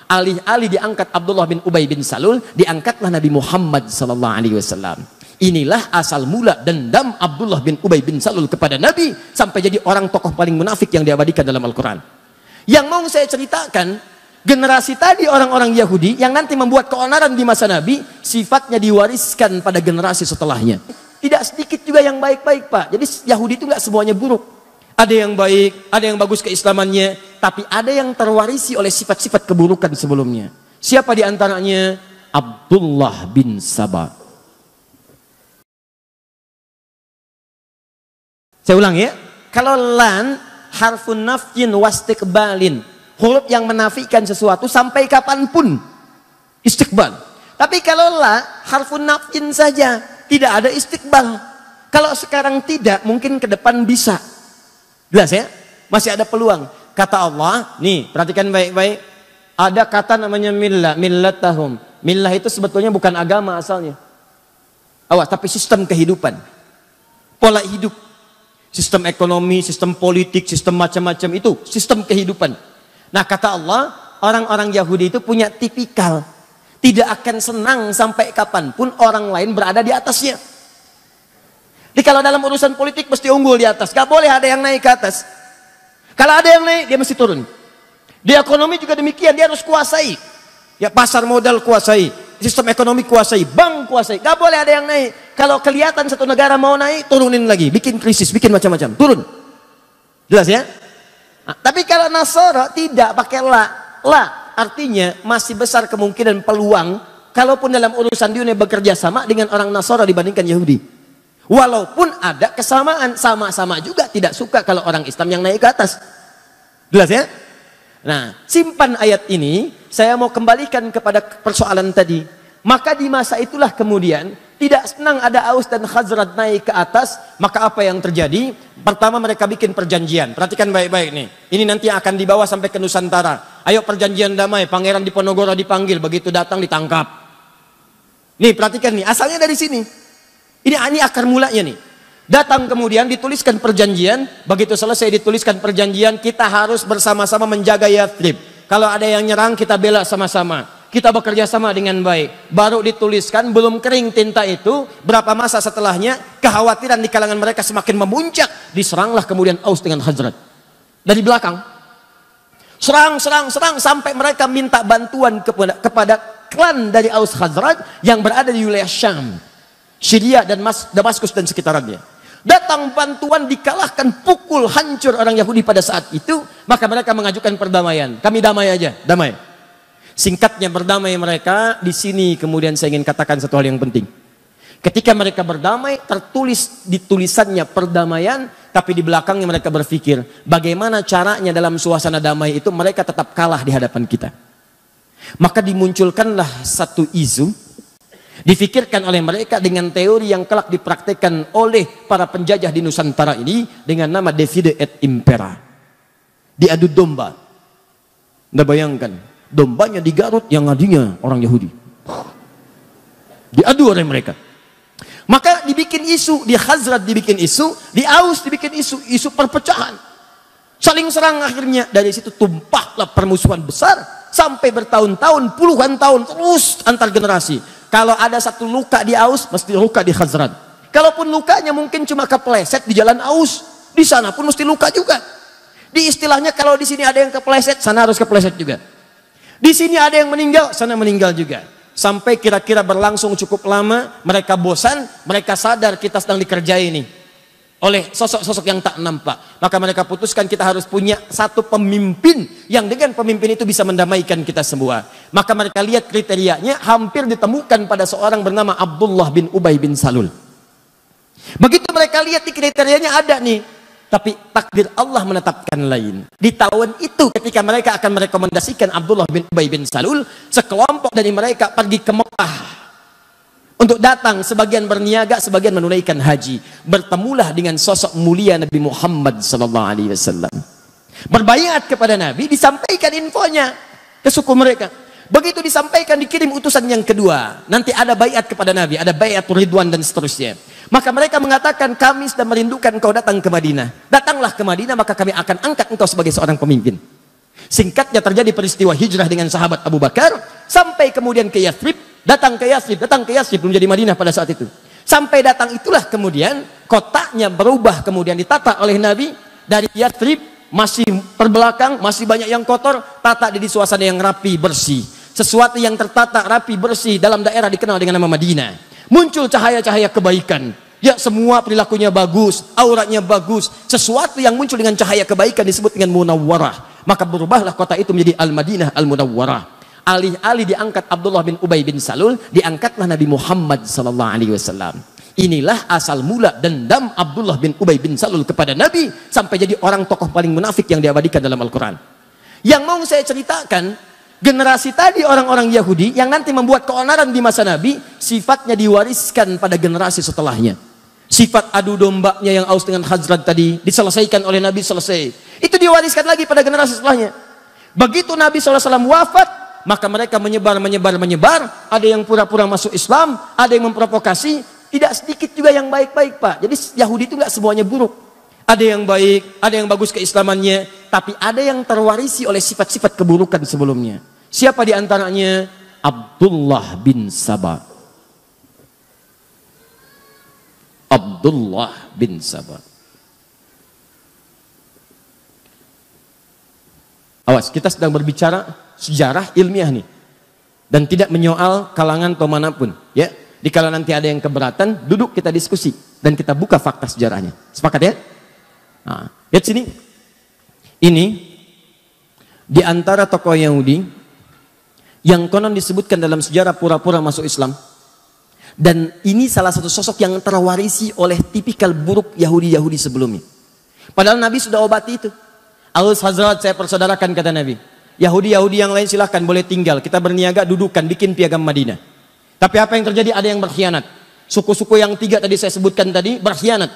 Alih-alih diangkat Abdullah bin Ubay bin Salul, diangkatlah Nabi Muhammad SAW. Inilah asal mula dendam Abdullah bin Ubay bin Salul kepada Nabi, sampai jadi orang tokoh paling munafik yang diabadikan dalam Al-Quran. Yang mau saya ceritakan, generasi tadi orang-orang Yahudi yang nanti membuat keonaran di masa Nabi, sifatnya diwariskan pada generasi setelahnya. Tidak sedikit juga yang baik-baik, Pak. Jadi Yahudi itu nggak semuanya buruk. Ada yang baik, ada yang bagus keislamannya, tapi ada yang terwarisi oleh sifat-sifat keburukan sebelumnya. Siapa di antaranya? Abdullah bin Saba. Saya ulang ya, kalau lan harfun nafyin wastiqbalin, huruf yang menafikan sesuatu sampai kapanpun, istiqbal. Tapi kalau la harfun nafyin saja, tidak ada istiqbal. Kalau sekarang tidak, mungkin ke depan bisa. Jelas ya, masih ada peluang. Kata Allah, nih perhatikan baik-baik, ada kata namanya millah, millatahum. Millah itu sebetulnya bukan agama asalnya, awas, tapi sistem kehidupan, pola hidup. Sistem ekonomi, sistem politik, sistem macam-macam itu sistem kehidupan. Nah kata Allah, orang-orang Yahudi itu punya tipikal, tidak akan senang sampai kapanpun orang lain berada di atasnya. Jadi kalau dalam urusan politik mesti unggul di atas, gak boleh ada yang naik ke atas. Kalau ada yang naik dia mesti turun. Di ekonomi juga demikian, dia harus kuasai. Ya pasar modal kuasai, sistem ekonomi kuasai, bank kuasai, gak boleh ada yang naik. Kalau kelihatan satu negara mau naik, turunin lagi, bikin krisis, bikin macam-macam, turun. Jelas ya? Nah, tapi kalau Nasara tidak pakai la artinya masih besar kemungkinan peluang kalaupun dalam urusan dunia bekerja sama dengan orang Nasara dibandingkan Yahudi. Walaupun ada kesamaan, sama-sama juga tidak suka kalau orang Islam yang naik ke atas. Jelas ya? Nah, simpan ayat ini, saya mau kembalikan kepada persoalan tadi. Maka di masa itulah kemudian tidak senang ada Aus dan Khazraj naik ke atas, maka apa yang terjadi? Pertama mereka bikin perjanjian. Perhatikan baik-baik nih. Ini nanti akan dibawa sampai ke Nusantara. Ayo perjanjian damai, Pangeran Diponegoro dipanggil, begitu datang ditangkap. Nih perhatikan nih, asalnya dari sini. Ini akar mulanya nih. Datang kemudian dituliskan perjanjian, begitu selesai dituliskan perjanjian, kita harus bersama-sama menjaga Yathrib. Kalau ada yang nyerang kita bela sama-sama. Kita bekerja sama dengan baik. Baru dituliskan, belum kering tinta itu, berapa masa setelahnya kekhawatiran di kalangan mereka semakin memuncak, diseranglah kemudian Aus dengan Khazraj dari belakang. Serang sampai mereka minta bantuan kepada klan dari Aus Khazraj yang berada di wilayah Syam, Syria dan Damaskus dan sekitarnya. Datang bantuan, dikalahkan, pukul, hancur orang Yahudi pada saat itu. Maka mereka mengajukan perdamaian. Kami damai aja, damai. Singkatnya berdamai mereka. Di sini kemudian saya ingin katakan satu hal yang penting. Ketika mereka berdamai, tertulis di tulisannya perdamaian, tapi di belakangnya mereka berpikir bagaimana caranya dalam suasana damai itu mereka tetap kalah di hadapan kita. Maka dimunculkanlah satu isu, difikirkan oleh mereka dengan teori yang kelak dipraktekkan oleh para penjajah di Nusantara ini dengan nama divide et impera. Diadu domba. Anda bayangkan, dombanya di Garut yang ngadinya orang Yahudi. Diadu oleh mereka. Maka dibikin isu, di Khazraj dibikin isu, di Aus dibikin isu perpecahan. Saling serang akhirnya, dari situ tumpahlah permusuhan besar sampai bertahun-tahun, puluhan tahun terus antar generasi. Kalau ada satu luka di Aus, mesti luka di Khazraj. Kalaupun lukanya mungkin cuma kepleset di jalan Aus, di sana pun mesti luka juga. Di istilahnya kalau di sini ada yang kepleset, sana harus kepleset juga. Di sini ada yang meninggal, sana meninggal juga. Sampai kira-kira berlangsung cukup lama, mereka bosan, mereka sadar kita sedang dikerjai ini oleh sosok-sosok yang tak nampak. Maka mereka putuskan kita harus punya satu pemimpin yang dengan pemimpin itu bisa mendamaikan kita semua. Maka mereka lihat kriterianya hampir ditemukan pada seorang bernama Abdullah bin Ubay bin Salul. Begitu mereka lihat di kriterianya ada nih. Tapi takdir Allah menetapkan lain. Di tahun itu ketika mereka akan merekomendasikan Abdullah bin Ubay bin Salul, sekelompok dari mereka pergi ke Mekah untuk datang, sebagian berniaga, sebagian menunaikan haji. Bertemulah dengan sosok mulia Nabi Muhammad SAW. Berbaiat kepada Nabi, disampaikan infonya ke suku mereka. Begitu disampaikan, dikirim utusan yang kedua. Nanti ada baiat kepada Nabi, ada baiatul ridwan dan seterusnya. Maka mereka mengatakan, kami sudah merindukan engkau datang ke Madinah. Datanglah ke Madinah, maka kami akan angkat engkau sebagai seorang pemimpin. Singkatnya terjadi peristiwa hijrah dengan sahabat Abu Bakar, sampai kemudian ke Yathrib, datang ke Yathrib, belum jadi Madinah pada saat itu. Sampai datang itulah kemudian kotanya berubah, kemudian ditata oleh Nabi dari Yathrib, masih terbelakang, masih banyak yang kotor, tata di suasana yang rapi, bersih. Sesuatu yang tertata, rapi, bersih dalam daerah dikenal dengan nama Madinah. Muncul cahaya-cahaya kebaikan. Ya, semua perilakunya bagus, auratnya bagus. Sesuatu yang muncul dengan cahaya kebaikan disebut dengan Munawwarah. Maka berubahlah kota itu menjadi Al-Madinah Al-Munawwarah. Alih-alih diangkat Abdullah bin Ubay bin Salul, diangkatlah Nabi Muhammad sallallahu alaihi wasallam. Inilah asal mula dendam Abdullah bin Ubay bin Salul kepada Nabi sampai jadi orang tokoh paling munafik yang diabadikan dalam Al-Quran. Yang mau saya ceritakan, generasi tadi orang-orang Yahudi yang nanti membuat keonaran di masa Nabi, sifatnya diwariskan pada generasi setelahnya. Sifat adu dombanya yang Aus dengan Khazraj tadi diselesaikan oleh Nabi, selesai. Itu diwariskan lagi pada generasi setelahnya. Begitu Nabi SAW wafat, maka mereka menyebar. Ada yang pura-pura masuk Islam, ada yang memprovokasi. Tidak sedikit juga yang baik-baik, Pak. Jadi Yahudi itu nggak semuanya buruk. Ada yang baik, ada yang bagus keislamannya, tapi ada yang terwarisi oleh sifat-sifat keburukan sebelumnya. Siapa di antaranya? Abdullah bin Saba. Abdullah bin Saba. Awas, kita sedang berbicara sejarah ilmiah nih, dan tidak menyoal kalangan atau manapun, ya. Di kalau nanti ada yang keberatan, duduk kita diskusi dan kita buka fakta sejarahnya. Sepakat ya? Nah, lihat sini. Ini di antara tokoh Yahudi yang konon disebutkan dalam sejarah pura-pura masuk Islam. Dan ini salah satu sosok yang terwarisi oleh tipikal buruk Yahudi-Yahudi sebelumnya. Padahal Nabi sudah obati itu. Aus Khazraj saya persaudarakan, kata Nabi. Yahudi-Yahudi yang lain silahkan boleh tinggal. Kita berniaga, dudukan, bikin piagam Madinah. Tapi apa yang terjadi? Ada yang berkhianat. Suku-suku yang 3 tadi saya sebutkan tadi berkhianat,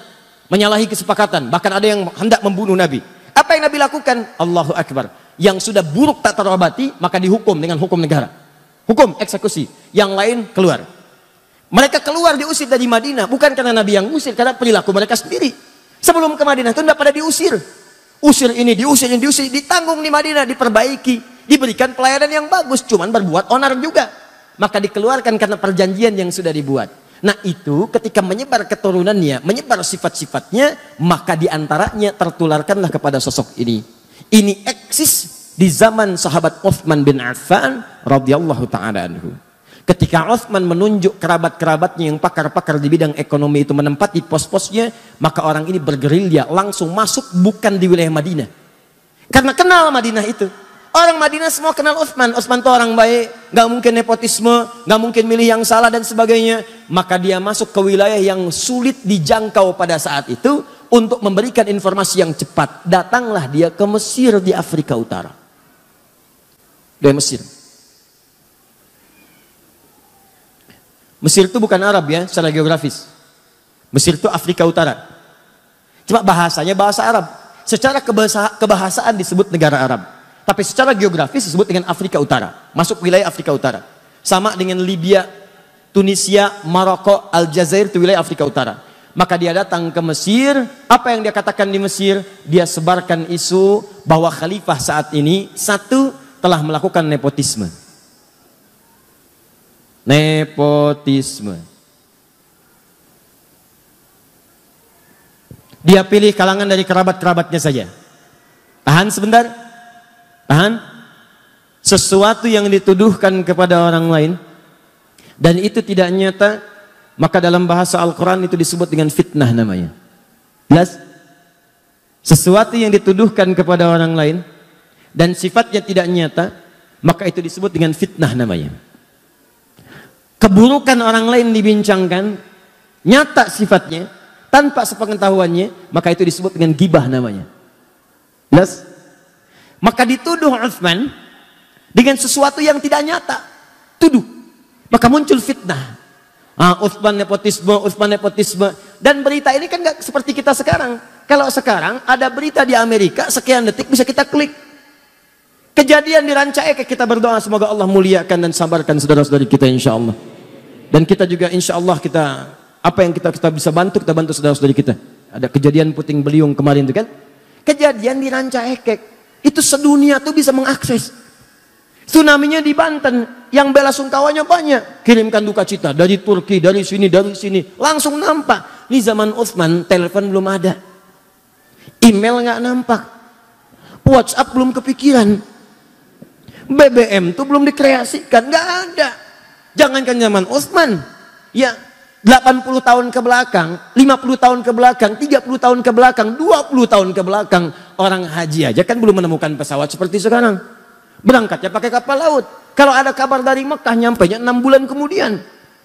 menyalahi kesepakatan. Bahkan ada yang hendak membunuh Nabi. Apa yang Nabi lakukan? Allahu Akbar. Yang sudah buruk tak terobati, maka dihukum dengan hukum negara. Hukum eksekusi. Yang lain keluar. Mereka keluar diusir dari Madinah, bukan karena Nabi yang usir, karena perilaku mereka sendiri. Sebelum ke Madinah itu tidak pada diusir. Usir ini, diusir, ditanggung di Madinah, diperbaiki, diberikan pelayanan yang bagus, cuman berbuat onar juga. Maka dikeluarkan karena perjanjian yang sudah dibuat. Nah itu ketika menyebar keturunannya, menyebar sifat-sifatnya, maka diantaranya tertularkanlah kepada sosok ini. Ini eksis di zaman sahabat Uthman bin Affan radhiyallahu ta'ala anhu. Ketika Uthman menunjuk kerabat-kerabatnya yang pakar-pakar di bidang ekonomi itu menempati pos-posnya, maka orang ini bergerilya, langsung masuk bukan di wilayah Madinah. Karena kenal Madinah itu. Orang Madinah semua kenal Uthman. Uthman itu orang baik, nggak mungkin nepotisme, nggak mungkin milih yang salah dan sebagainya. Maka dia masuk ke wilayah yang sulit dijangkau pada saat itu untuk memberikan informasi yang cepat. Datanglah dia ke Mesir di Afrika Utara. Dari Mesir. Mesir itu bukan Arab ya, secara geografis. Mesir itu Afrika Utara. Cuma bahasanya bahasa Arab. Secara kebahasaan disebut negara Arab. Tapi secara geografis disebut dengan Afrika Utara. Masuk wilayah Afrika Utara. Sama dengan Libya, Tunisia, Maroko, Aljazair itu wilayah Afrika Utara. Maka dia datang ke Mesir. Apa yang dia katakan di Mesir? Dia sebarkan isu bahwa khalifah saat ini, satu, telah melakukan nepotisme. Nepotisme. Dia pilih kalangan dari kerabat-kerabatnya saja. Tahan sebentar. Tahan. Sesuatu yang dituduhkan kepada orang lain dan itu tidak nyata, maka dalam bahasa Al-Quran itu disebut dengan fitnah namanya. Jelas? Sesuatu yang dituduhkan kepada orang lain dan sifatnya tidak nyata, maka itu disebut dengan fitnah namanya. Keburukan orang lain dibincangkan, nyata sifatnya, tanpa sepengetahuannya, maka itu disebut dengan gibah namanya. Jelas? Maka dituduh Uthman dengan sesuatu yang tidak nyata. Tuduh. Maka muncul fitnah. Uthman nepotisme. Dan berita ini kan gak seperti kita sekarang. Kalau sekarang ada berita di Amerika, sekian detik bisa kita klik. Kejadian di Ranca Ekek, kita berdoa semoga Allah muliakan dan sabarkan saudara-saudari kita insya Allah. Dan kita juga insya Allah apa yang kita bisa bantu, kita bantu saudara-saudari kita. Ada kejadian puting beliung kemarin itu kan. Kejadian di Ranca Ekek. Itu sedunia tuh bisa mengakses. Tsunami-nya di Banten, yang bela sungkawanya banyak. Kirimkan duka cita dari Turki, dari sini, langsung nampak. Ini zaman Utsman, telepon belum ada, email nggak nampak, WhatsApp belum kepikiran, BBM tuh belum dikreasikan, nggak ada. Jangankan zaman Utsman, ya 80 tahun ke belakang, 50 tahun ke belakang, 30 tahun ke belakang, 20 tahun ke belakang, orang haji aja kan belum menemukan pesawat seperti sekarang. Berangkatnya pakai kapal laut. Kalau ada kabar dari Mekah, nyampainya 6 bulan kemudian.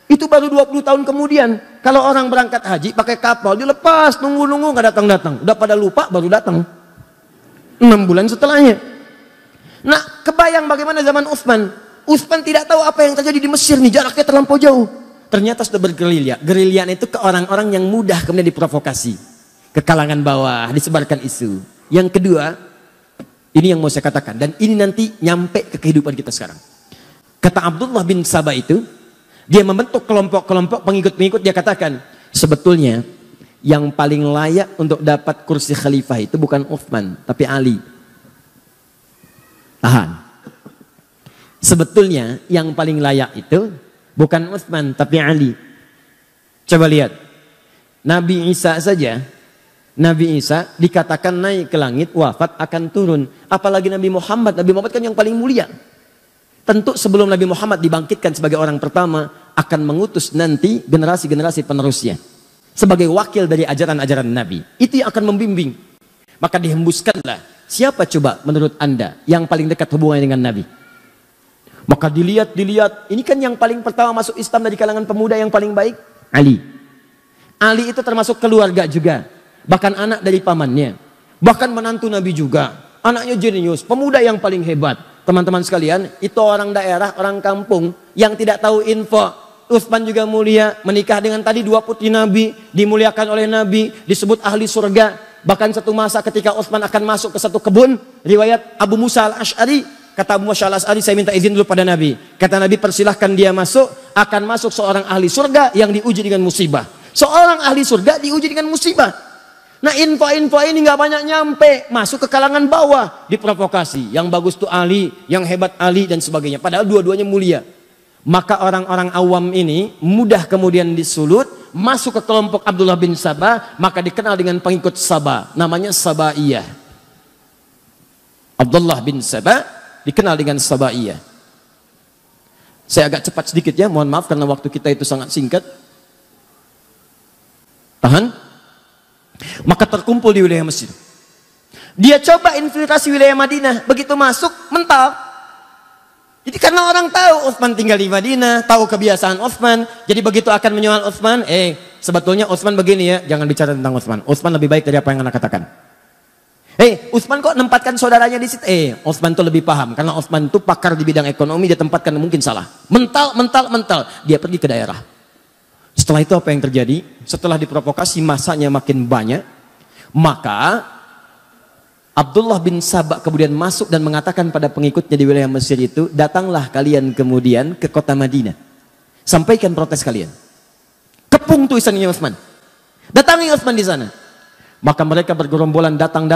Itu baru 20 tahun kemudian. Kalau orang berangkat haji pakai kapal, dilepas, nunggu-nunggu nggak datang-datang. Udah pada lupa, baru datang 6 bulan setelahnya. Nah, kebayang bagaimana zaman Utsman. Utsman tidak tahu apa yang terjadi di Mesir nih, jaraknya terlampau jauh. Ternyata sudah bergerilya. Gerilyaan itu ke orang-orang yang mudah kemudian diprovokasi. Ke kalangan bawah, disebarkan isu. Yang kedua, ini yang mau saya katakan, dan ini nanti nyampe ke kehidupan kita sekarang. Kata Abdullah bin Sabah itu, dia membentuk kelompok-kelompok pengikut-pengikut, dia katakan, sebetulnya yang paling layak untuk dapat kursi khalifah itu bukan Utsman, tapi Ali. Tahan. Sebetulnya yang paling layak itu bukan Utsman, tapi Ali. Coba lihat. Nabi Isa saja, Nabi Isa dikatakan naik ke langit, wafat, akan turun. Apalagi Nabi Muhammad. Nabi Muhammad kan yang paling mulia. Tentu sebelum Nabi Muhammad dibangkitkan sebagai orang pertama, akan mengutus nanti generasi-generasi penerusnya. Sebagai wakil dari ajaran-ajaran Nabi. Itu yang akan membimbing. Maka dihembuskanlah. Siapa coba menurut Anda yang paling dekat hubungannya dengan Nabi? Maka dilihat. Ini kan yang paling pertama masuk Islam dari kalangan pemuda yang paling baik. Ali. Ali itu termasuk keluarga juga. Bahkan anak dari pamannya, bahkan menantu Nabi juga, anaknya jenius, pemuda yang paling hebat. Teman-teman sekalian, itu orang daerah, orang kampung yang tidak tahu info. Utsman juga mulia, menikah dengan tadi 2 putri Nabi, dimuliakan oleh Nabi, disebut ahli surga. Bahkan satu masa ketika Utsman akan masuk ke satu kebun, riwayat Abu Musa al-Ash'ari, kata Abu Musa al-Ash'ari, saya minta izin dulu pada Nabi. Kata Nabi, persilahkan dia masuk, akan masuk seorang ahli surga yang diuji dengan musibah. Seorang ahli surga diuji dengan musibah. Nah, info-info ini nggak banyak nyampe, masuk ke kalangan bawah, diprovokasi. Yang bagus tuh Ali, yang hebat Ali dan sebagainya. Padahal dua-duanya mulia. Maka orang-orang awam ini mudah kemudian disulut, masuk ke kelompok Abdullah bin Sabah, maka dikenal dengan pengikut Sabah, namanya Sabaiyah. Abdullah bin Sabah dikenal dengan Sabaiyah. Saya agak cepat sedikit ya, mohon maaf karena waktu kita itu sangat singkat. Tahan. Maka terkumpul di wilayah Mesir. Dia coba infiltrasi wilayah Madinah. Begitu masuk, mental. Jadi karena orang tahu Utsman tinggal di Madinah, tahu kebiasaan Utsman, jadi begitu akan menyoal Utsman, sebetulnya Utsman begini ya, jangan bicara tentang Utsman. Utsman lebih baik dari apa yang Anda katakan. Utsman kok nempatkan saudaranya di situ? Utsman itu lebih paham, karena Utsman itu pakar di bidang ekonomi, dia tempatkan mungkin salah. Mental. Dia pergi ke daerah. Setelah itu apa yang terjadi? Setelah diprovokasi masanya makin banyak, maka Abdullah bin Sabah kemudian masuk dan mengatakan pada pengikutnya di wilayah Mesir itu, datanglah kalian kemudian ke kota Madinah. Sampaikan protes kalian. Kepung tulisannya Utsman. Datangi Utsman di sana. Maka mereka bergerombolan datang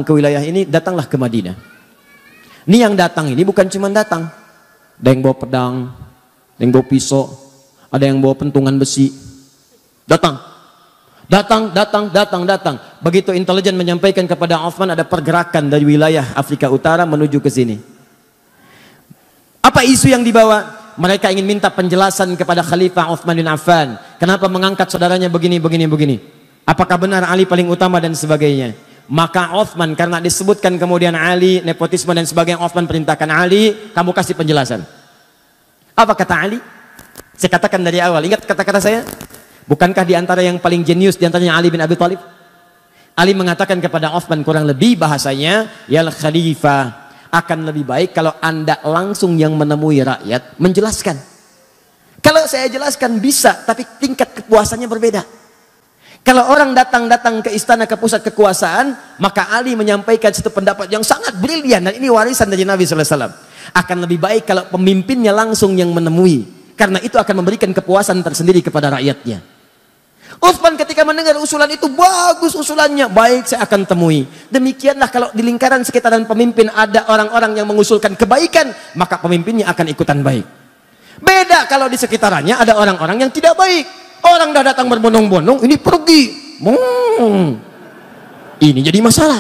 ke wilayah ini, datanglah ke Madinah. Ini yang datang ini bukan cuma datang. Ada yang bawa pedang, ada yang bawa pisau, ada yang bawa pentungan besi. Datang. Begitu intelijen menyampaikan kepada Utsman ada pergerakan dari wilayah Afrika Utara menuju ke sini. Apa isu yang dibawa? Mereka ingin minta penjelasan kepada Khalifah Utsman bin Affan. Kenapa mengangkat saudaranya begini. Apakah benar Ali paling utama dan sebagainya. Maka Utsman karena disebutkan kemudian Ali, nepotisme dan sebagainya, Utsman perintahkan Ali, kamu kasih penjelasan. Apa kata Ali? Saya katakan dari awal, ingat kata-kata saya? Bukankah di antara yang paling jenius di antaranya Ali bin Abi Thalib? Ali mengatakan kepada Utsman kurang lebih bahasanya, ya Khalifah, akan lebih baik kalau Anda langsung yang menemui rakyat menjelaskan. Kalau saya jelaskan bisa, tapi tingkat kepuasannya berbeda. Kalau orang datang ke istana, ke pusat kekuasaan, maka Ali menyampaikan satu pendapat yang sangat brilian, dan ini warisan dari Nabi SAW. Akan lebih baik kalau pemimpinnya langsung yang menemui, karena itu akan memberikan kepuasan tersendiri kepada rakyatnya. Utsman ketika mendengar usulan itu, bagus usulannya, baik saya akan temui. Demikianlah kalau di lingkaran sekitaran pemimpin ada orang-orang yang mengusulkan kebaikan, maka pemimpinnya akan ikutan baik. Beda kalau di sekitarannya ada orang-orang yang tidak baik. Orang dah datang berbondong-bondong, ini pergi. Ini jadi masalah.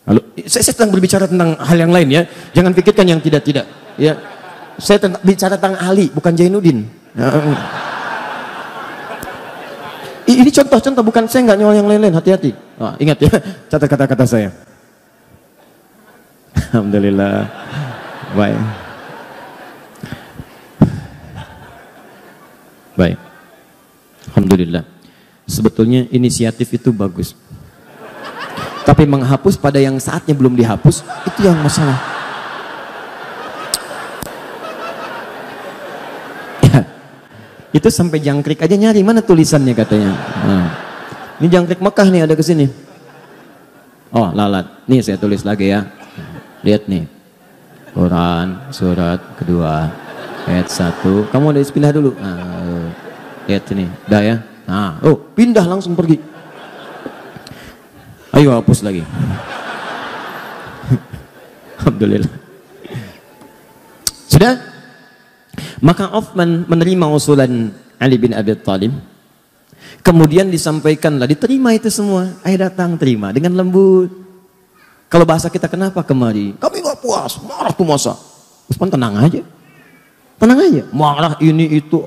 Lalu, saya sedang berbicara tentang hal yang lain ya. Jangan pikirkan yang tidak-tidak. Ya, saya bicara tentang Ali, bukan Jainuddin. Ini contoh-contoh, bukan saya nggak nyolong yang lain-lain, hati-hati. Ingat ya, catat kata-kata saya. Alhamdulillah. Baik. Baik. Alhamdulillah. Sebetulnya inisiatif itu bagus. Tapi menghapus pada yang saatnya belum dihapus, itu yang masalah. Itu sampai jangkrik aja nyari mana tulisannya katanya. Ini jangkrik Mekah nih, ada ke sini. Oh, lalat. Nih saya tulis lagi ya. Lihat nih. Quran surat kedua ayat 1. Kamu ada pindah dulu. Lihat sini. Dah ya. Pindah langsung pergi. Ayo hapus lagi. Alhamdulillah. Sudah? Maka Utsman menerima usulan Ali bin Abi Thalib. Kemudian disampaikanlah, diterima itu semua. Ayo datang, terima dengan lembut. Kalau bahasa kita, kenapa kemari? Kami gak puas, marah tuh masa. Utsman tenang aja. Tenang aja. Marah ini itu.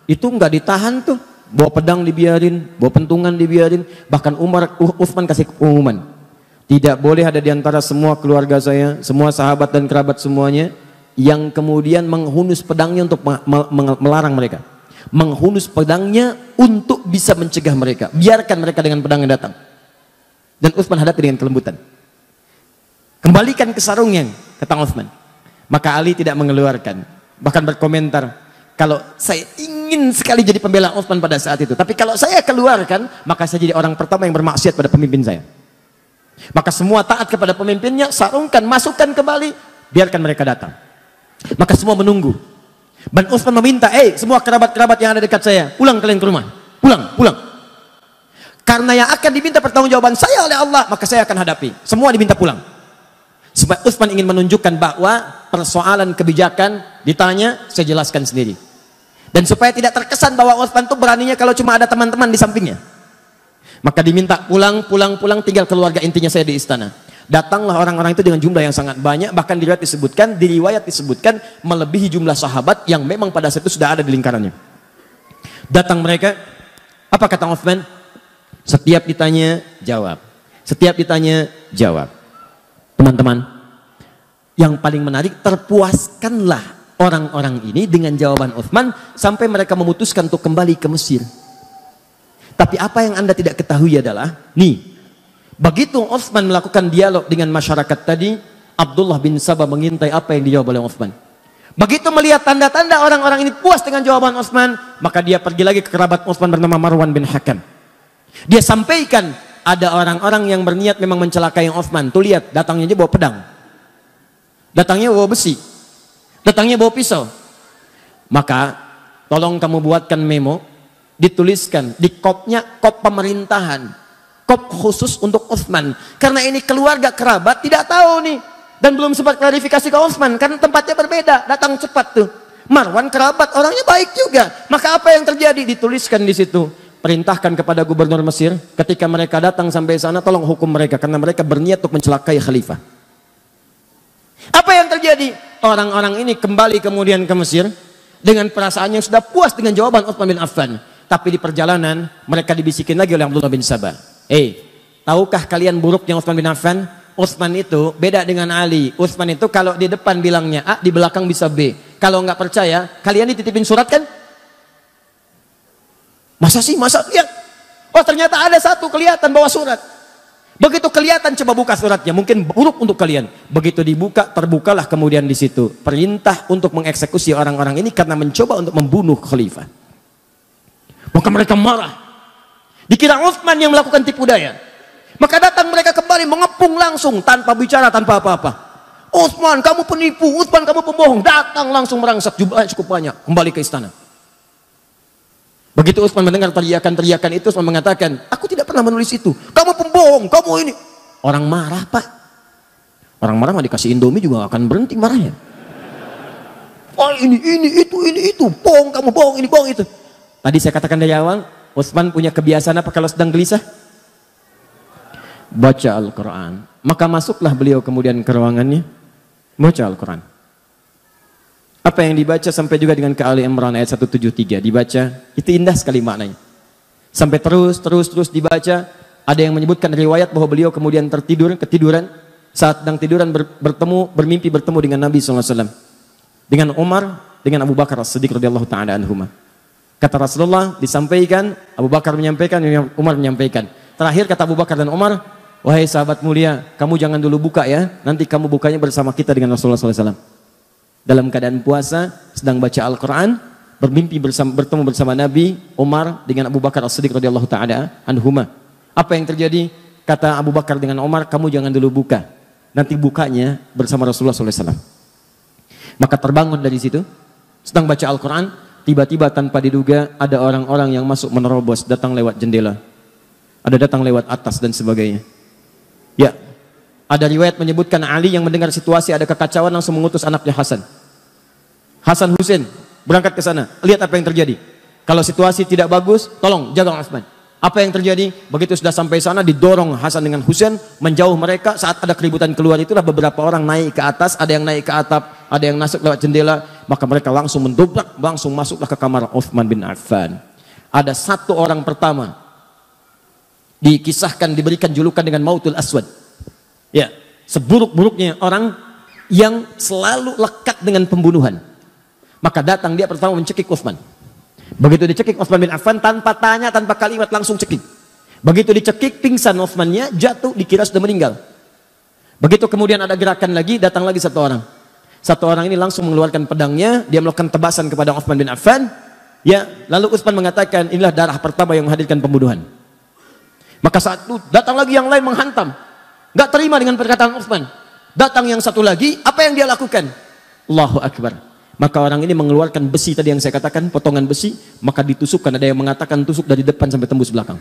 Itu nggak ditahan tuh. Bawa pedang dibiarin, bawa pentungan dibiarin. Bahkan Utsman kasih pengumuman. Tidak boleh ada di antara semua keluarga saya, semua sahabat dan kerabat semuanya, yang kemudian menghunus pedangnya untuk melarang mereka, menghunus pedangnya untuk bisa mencegah mereka. Biarkan mereka dengan pedangnya datang. Dan Utsman hadapi dengan kelembutan. Kembalikan ke sarungnya, kata Utsman. Maka Ali tidak mengeluarkan, bahkan berkomentar, kalau saya ingin sekali jadi pembela Utsman pada saat itu, tapi kalau saya keluarkan, maka saya jadi orang pertama yang bermaksiat pada pemimpin saya. Maka semua taat kepada pemimpinnya, sarungkan, masukkan kembali, biarkan mereka datang. Maka semua menunggu. Dan Utsman meminta, semua kerabat-kerabat yang ada dekat saya, pulang kalian ke rumah. Pulang. Karena yang akan diminta pertanggungjawaban saya oleh Allah, maka saya akan hadapi. Semua diminta pulang. Supaya Utsman ingin menunjukkan bahwa persoalan kebijakan ditanya, saya jelaskan sendiri. Dan supaya tidak terkesan bahwa Utsman itu beraninya kalau cuma ada teman-teman di sampingnya. Maka diminta pulang, tinggal keluarga intinya saya di istana. Datanglah orang-orang itu dengan jumlah yang sangat banyak, bahkan di riwayat disebutkan melebihi jumlah sahabat yang memang pada saat itu sudah ada di lingkarannya. Datang mereka, apa kata Utsman? Setiap ditanya, jawab. Setiap ditanya, jawab. Teman-teman, yang paling menarik, terpuaskanlah orang-orang ini dengan jawaban Utsman sampai mereka memutuskan untuk kembali ke Mesir. Tapi apa yang Anda tidak ketahui adalah, begitu Utsman melakukan dialog dengan masyarakat tadi, Abdullah bin Sabah mengintai apa yang dijawab oleh Utsman. Begitu melihat tanda-tanda orang-orang ini puas dengan jawaban Utsman, maka dia pergi lagi ke kerabat Utsman bernama Marwan bin Hakam. Dia sampaikan, ada orang-orang yang berniat memang mencelakai Utsman. Tuh lihat, datangnya aja bawa pedang. Datangnya bawa besi. Datangnya bawa pisau. Maka tolong kamu buatkan memo, dituliskan di kopnya, kop pemerintahan, kop khusus untuk Utsman. Karena ini keluarga kerabat tidak tahu nih, dan belum sempat klarifikasi ke Utsman karena tempatnya berbeda. Datang cepat tuh. Marwan kerabat, orangnya baik juga. Maka apa yang terjadi? Dituliskan di situ. Perintahkan kepada gubernur Mesir, ketika mereka datang sampai sana, tolong hukum mereka karena mereka berniat untuk mencelakai khalifah. Apa yang terjadi? Orang-orang ini kembali kemudian ke Mesir dengan perasaan yang sudah puas dengan jawaban Utsman bin Affan. Tapi di perjalanan mereka dibisikin lagi oleh Abdullah bin Sabah. Tahukah kalian buruknya Utsman bin Affan? Utsman itu beda dengan Ali. Utsman itu kalau di depan bilangnya A, di belakang bisa B. Kalau nggak percaya, kalian dititipin surat kan? Masa sih? Masa lihat? Oh, ternyata ada satu kelihatan bawa surat. Begitu kelihatan, coba buka suratnya. Mungkin buruk untuk kalian. Begitu dibuka, terbukalah kemudian di situ perintah untuk mengeksekusi orang-orang ini karena mencoba untuk membunuh khalifah. Maka mereka marah. Dikira Utsman yang melakukan tipu daya. Maka datang mereka kembali mengepung langsung tanpa bicara, tanpa apa-apa. Utsman, kamu penipu. Utsman, kamu pembohong. Datang langsung merangsak, jumlahnya cukup banyak. Kembali ke istana. Begitu Utsman mendengar teriakan-teriakan itu, Utsman mengatakan, aku tidak pernah menulis itu. Kamu pembohong, kamu ini. Orang marah, Pak. Orang marah mah dikasih Indomie juga gak akan berhenti marahnya. Oh ini, itu. Bohong, kamu bohong, ini bohong, itu. Tadi saya katakan dari awal, Utsman punya kebiasaan apa kalau sedang gelisah? Baca Al-Quran. Maka masuklah beliau kemudian ke ruangannya, baca Al-Quran. Apa yang dibaca sampai juga dengan ke Ali Imran ayat 173 dibaca, itu indah sekali maknanya. Sampai terus dibaca. Ada yang menyebutkan riwayat bahwa beliau kemudian ketiduran saat sedang tiduran bermimpi bertemu dengan Nabi SAW, dengan Umar, dengan Abu Bakar As-Siddiq radhiyallahu taala anhuma. Kata Rasulullah disampaikan, Abu Bakar menyampaikan, Umar menyampaikan. Terakhir kata Abu Bakar dan Umar, wahai sahabat mulia, kamu jangan dulu buka ya, nanti kamu bukanya bersama kita dengan Rasulullah SAW. Dalam keadaan puasa, sedang baca Al-Quran, bermimpi bertemu bersama Nabi, Umar dengan Abu Bakar As-Siddiq radhiyallahu taala anhuma. Apa yang terjadi? Kata Abu Bakar dengan Umar, kamu jangan dulu buka, nanti bukanya bersama Rasulullah SAW. Maka terbangun dari situ, sedang baca Al-Quran, tiba-tiba tanpa diduga ada orang-orang yang masuk menerobos, datang lewat jendela, ada datang lewat atas dan sebagainya. Ya, ada riwayat menyebutkan Ali yang mendengar situasi ada kekacauan langsung mengutus anaknya Hasan Husain berangkat ke sana, lihat apa yang terjadi. Kalau situasi tidak bagus, tolong jaga Utsman. Apa yang terjadi? Begitu sudah sampai sana, didorong Hasan dengan Husain menjauh mereka. Saat ada keributan keluar itulah beberapa orang naik ke atas, ada yang naik ke atap, ada yang masuk lewat jendela. Maka mereka langsung mendobrak, langsung masuklah ke kamar Utsman bin Affan. Ada satu orang pertama dikisahkan diberikan julukan dengan Mautul Aswad. Ya, seburuk-buruknya orang yang selalu lekat dengan pembunuhan. Maka datang dia pertama mencekik Utsman. Begitu dicekik Utsman bin Affan, tanpa tanya, tanpa kalimat, langsung cekik. Begitu dicekik, pingsan Utsmannya, jatuh, dikira sudah meninggal. Begitu kemudian ada gerakan lagi, datang lagi satu orang. Satu orang ini langsung mengeluarkan pedangnya, dia melakukan tebasan kepada Utsman bin Affan. Ya, lalu Utsman mengatakan, inilah darah pertama yang menghadirkan pembunuhan. Maka saat itu datang lagi yang lain menghantam. Gak terima dengan perkataan Utsman. Datang yang satu lagi, apa yang dia lakukan? Allahu Akbar. Maka orang ini mengeluarkan besi tadi yang saya katakan, potongan besi, maka ditusukkan. Ada yang mengatakan tusuk dari depan sampai tembus belakang.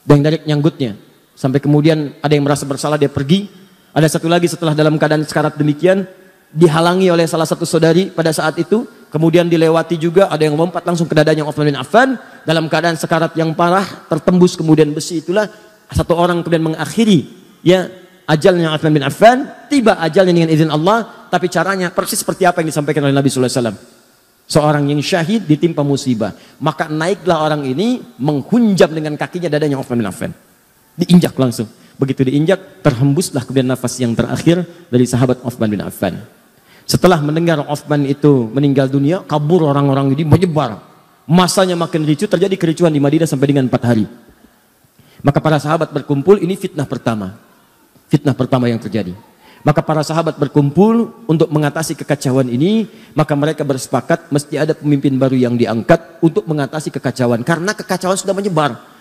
Dan dari nyanggutnya. Sampai kemudian ada yang merasa bersalah, dia pergi. Ada satu lagi setelah dalam keadaan sekarat demikian, dihalangi oleh salah satu saudari pada saat itu. Kemudian dilewati juga, ada yang lompat langsung ke dadanya Utsman bin Affan. Dalam keadaan sekarat yang parah, tertembus kemudian besi itulah. Satu orang kemudian mengakhiri ya ajalnya Utsman bin Affan. Tiba ajalnya dengan izin Allah, tapi caranya persis seperti apa yang disampaikan oleh Nabi SAW. Seorang yang syahid ditimpa musibah, maka naiklah orang ini menghunjam dengan kakinya dadanya Utsman bin Affan. Diinjak langsung. Begitu diinjak, terhembuslah kemudian nafas yang terakhir dari sahabat Utsman bin Affan. Setelah mendengar Utsman itu meninggal dunia, kabur orang-orang ini, menyebar. Masanya makin ricuh, terjadi kericuhan di Madinah sampai dengan 4 hari. Maka para sahabat berkumpul, ini fitnah pertama. Fitnah pertama yang terjadi. Maka para sahabat berkumpul untuk mengatasi kekacauan ini, maka mereka bersepakat mesti ada pemimpin baru yang diangkat untuk mengatasi kekacauan. Karena kekacauan sudah menyebar.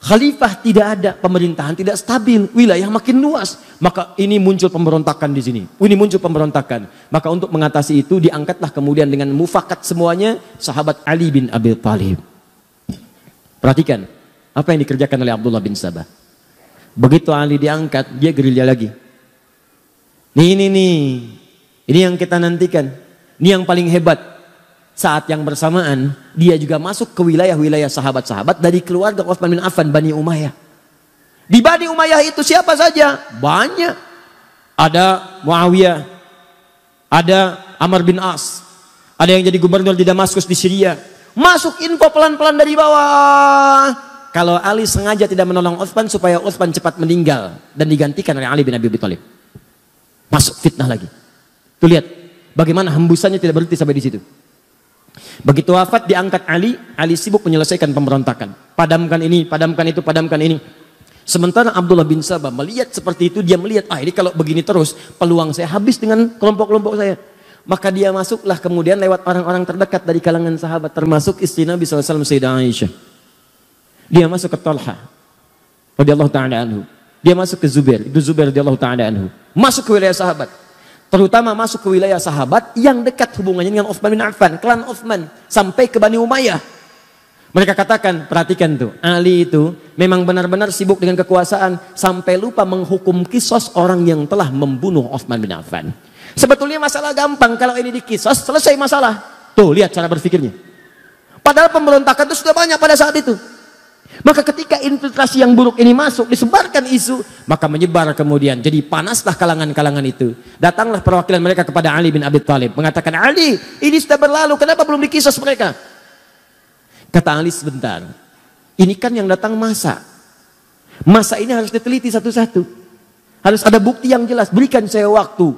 Khalifah tidak ada, pemerintahan tidak stabil, wilayah makin luas. Maka ini muncul pemberontakan di sini. Ini muncul pemberontakan. Maka untuk mengatasi itu diangkatlah kemudian dengan mufakat semuanya sahabat Ali bin Abi Thalib. Perhatikan apa yang dikerjakan oleh Abdullah bin Sabah. Begitu Ali diangkat, dia gerilya lagi. Ini yang kita nantikan. Ini yang paling hebat. Saat yang bersamaan, dia juga masuk ke wilayah-wilayah sahabat-sahabat dari keluarga Utsman bin Affan, Bani Umayyah. Di Bani Umayyah itu siapa saja? Banyak. Ada Muawiyah, ada Amr bin As, ada yang jadi gubernur di Damaskus di Syria. Masuk info pelan-pelan dari bawah. Kalau Ali sengaja tidak menolong Utsman supaya Utsman cepat meninggal dan digantikan oleh Ali bin Abi Thalib. Masuk fitnah lagi. Tuh lihat bagaimana hembusannya tidak berhenti sampai di situ. Begitu wafat diangkat Ali sibuk menyelesaikan pemberontakan. Padamkan ini, padamkan itu, padamkan ini. Sementara Abdullah bin Sabah melihat seperti itu, dia melihat, ini kalau begini terus, peluang saya habis dengan kelompok-kelompok saya. Maka dia masuklah kemudian lewat orang-orang terdekat dari kalangan sahabat, termasuk istri Nabi SAW, Sayyidah Aisyah. Dia masuk ke Talha radhiyallahu ta'ala anhu. Dia masuk ke Zubair, itu Zubair radhiyallahu ta'ala anhu. Masuk ke wilayah sahabat. terutama masuk ke wilayah sahabat yang dekat hubungannya dengan Utsman bin Affan, klan Utsman, sampai ke Bani Umayyah. Mereka katakan, perhatikan tuh, Ali itu memang benar-benar sibuk dengan kekuasaan sampai lupa menghukum kisos orang yang telah membunuh Utsman bin Affan. Sebetulnya masalah gampang, kalau ini dikisos selesai masalah. Tuh, lihat cara berpikirnya. Padahal pemberontakan itu sudah banyak pada saat itu. Maka ketika infiltrasi yang buruk ini masuk, disebarkan isu, maka menyebar kemudian. Jadi panaslah kalangan-kalangan itu. Datanglah perwakilan mereka kepada Ali bin Abi Thalib, mengatakan, Ali, ini sudah berlalu, kenapa belum dikisos mereka? Kata Ali, sebentar, ini kan yang datang masa. Masa ini harus diteliti satu-satu. Harus ada bukti yang jelas, berikan saya waktu.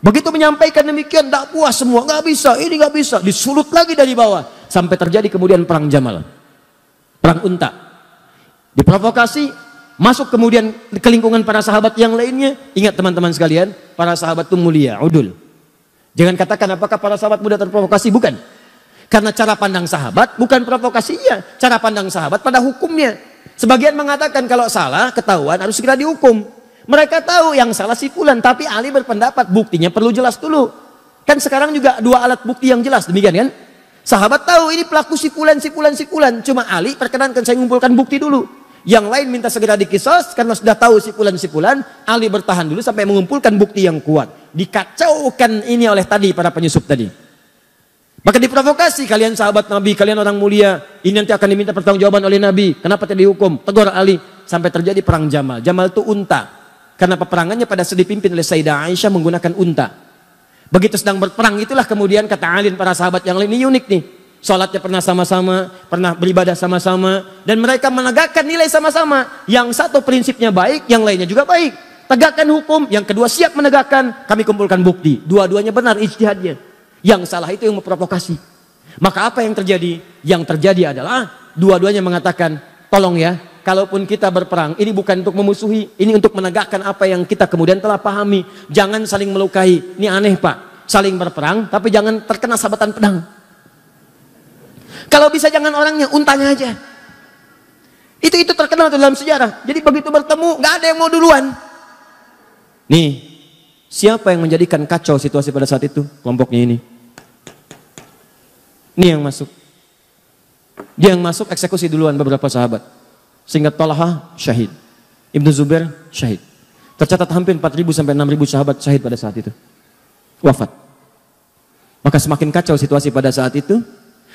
Begitu menyampaikan demikian, tak puas semua, nggak bisa, ini nggak bisa. Disulut lagi dari bawah. Sampai terjadi kemudian perang Jamal. Perang Unta. Diprovokasi, masuk kemudian ke lingkungan para sahabat yang lainnya. Ingat teman-teman sekalian, para sahabat itu mulia, udul. Jangan katakan apakah para sahabat mudah terprovokasi, bukan. Karena cara pandang sahabat bukan provokasinya, cara pandang sahabat pada hukumnya. Sebagian mengatakan kalau salah ketahuan harus segera dihukum. Mereka tahu yang salah si fulan, tapi Ali berpendapat buktinya perlu jelas dulu. Kan sekarang juga dua alat bukti yang jelas, demikian kan? Sahabat tahu ini pelaku si fulan, si fulan, si fulan. Cuma Ali perkenankan saya mengumpulkan bukti dulu. Yang lain minta segera dikisos karena sudah tahu si fulan, si fulan. Ali bertahan dulu sampai mengumpulkan bukti yang kuat. Dikacaukan ini oleh tadi para penyusup tadi. Maka diprovokasi, kalian sahabat Nabi, kalian orang mulia, ini nanti akan diminta pertanggungjawaban oleh Nabi. Kenapa tidak dihukum? Tegur Ali. Sampai terjadi perang Jamal. Jamal itu unta. Karena peperangannya pada saat dipimpin oleh Sayyidah Aisyah menggunakan unta. Begitu sedang berperang itulah kemudian kata Ali dan para sahabat yang lain, ini unik nih. Sholatnya pernah sama-sama, pernah beribadah sama-sama, dan mereka menegakkan nilai sama-sama. Yang satu prinsipnya baik, yang lainnya juga baik. Tegakkan hukum, yang kedua siap menegakkan, kami kumpulkan bukti. Dua-duanya benar ijtihadnya. Yang salah itu yang memprovokasi. Maka apa yang terjadi? Yang terjadi adalah dua-duanya mengatakan, tolong ya, kalaupun kita berperang, ini bukan untuk memusuhi, ini untuk menegakkan apa yang kita kemudian telah pahami. Jangan saling melukai. Ini aneh Pak, saling berperang tapi jangan terkena sabatan pedang. Kalau bisa jangan orangnya, untanya aja. Itu terkenal dalam sejarah. Jadi begitu bertemu, nggak ada yang mau duluan. Nih, siapa yang menjadikan kacau situasi pada saat itu? Kelompoknya ini. Ini yang masuk. Dia yang masuk eksekusi duluan beberapa sahabat. Sehingga Talha syahid. Ibnu Zubair syahid. Tercatat hampir 4.000 sampai 6.000 sahabat syahid pada saat itu. Wafat. Maka semakin kacau situasi pada saat itu.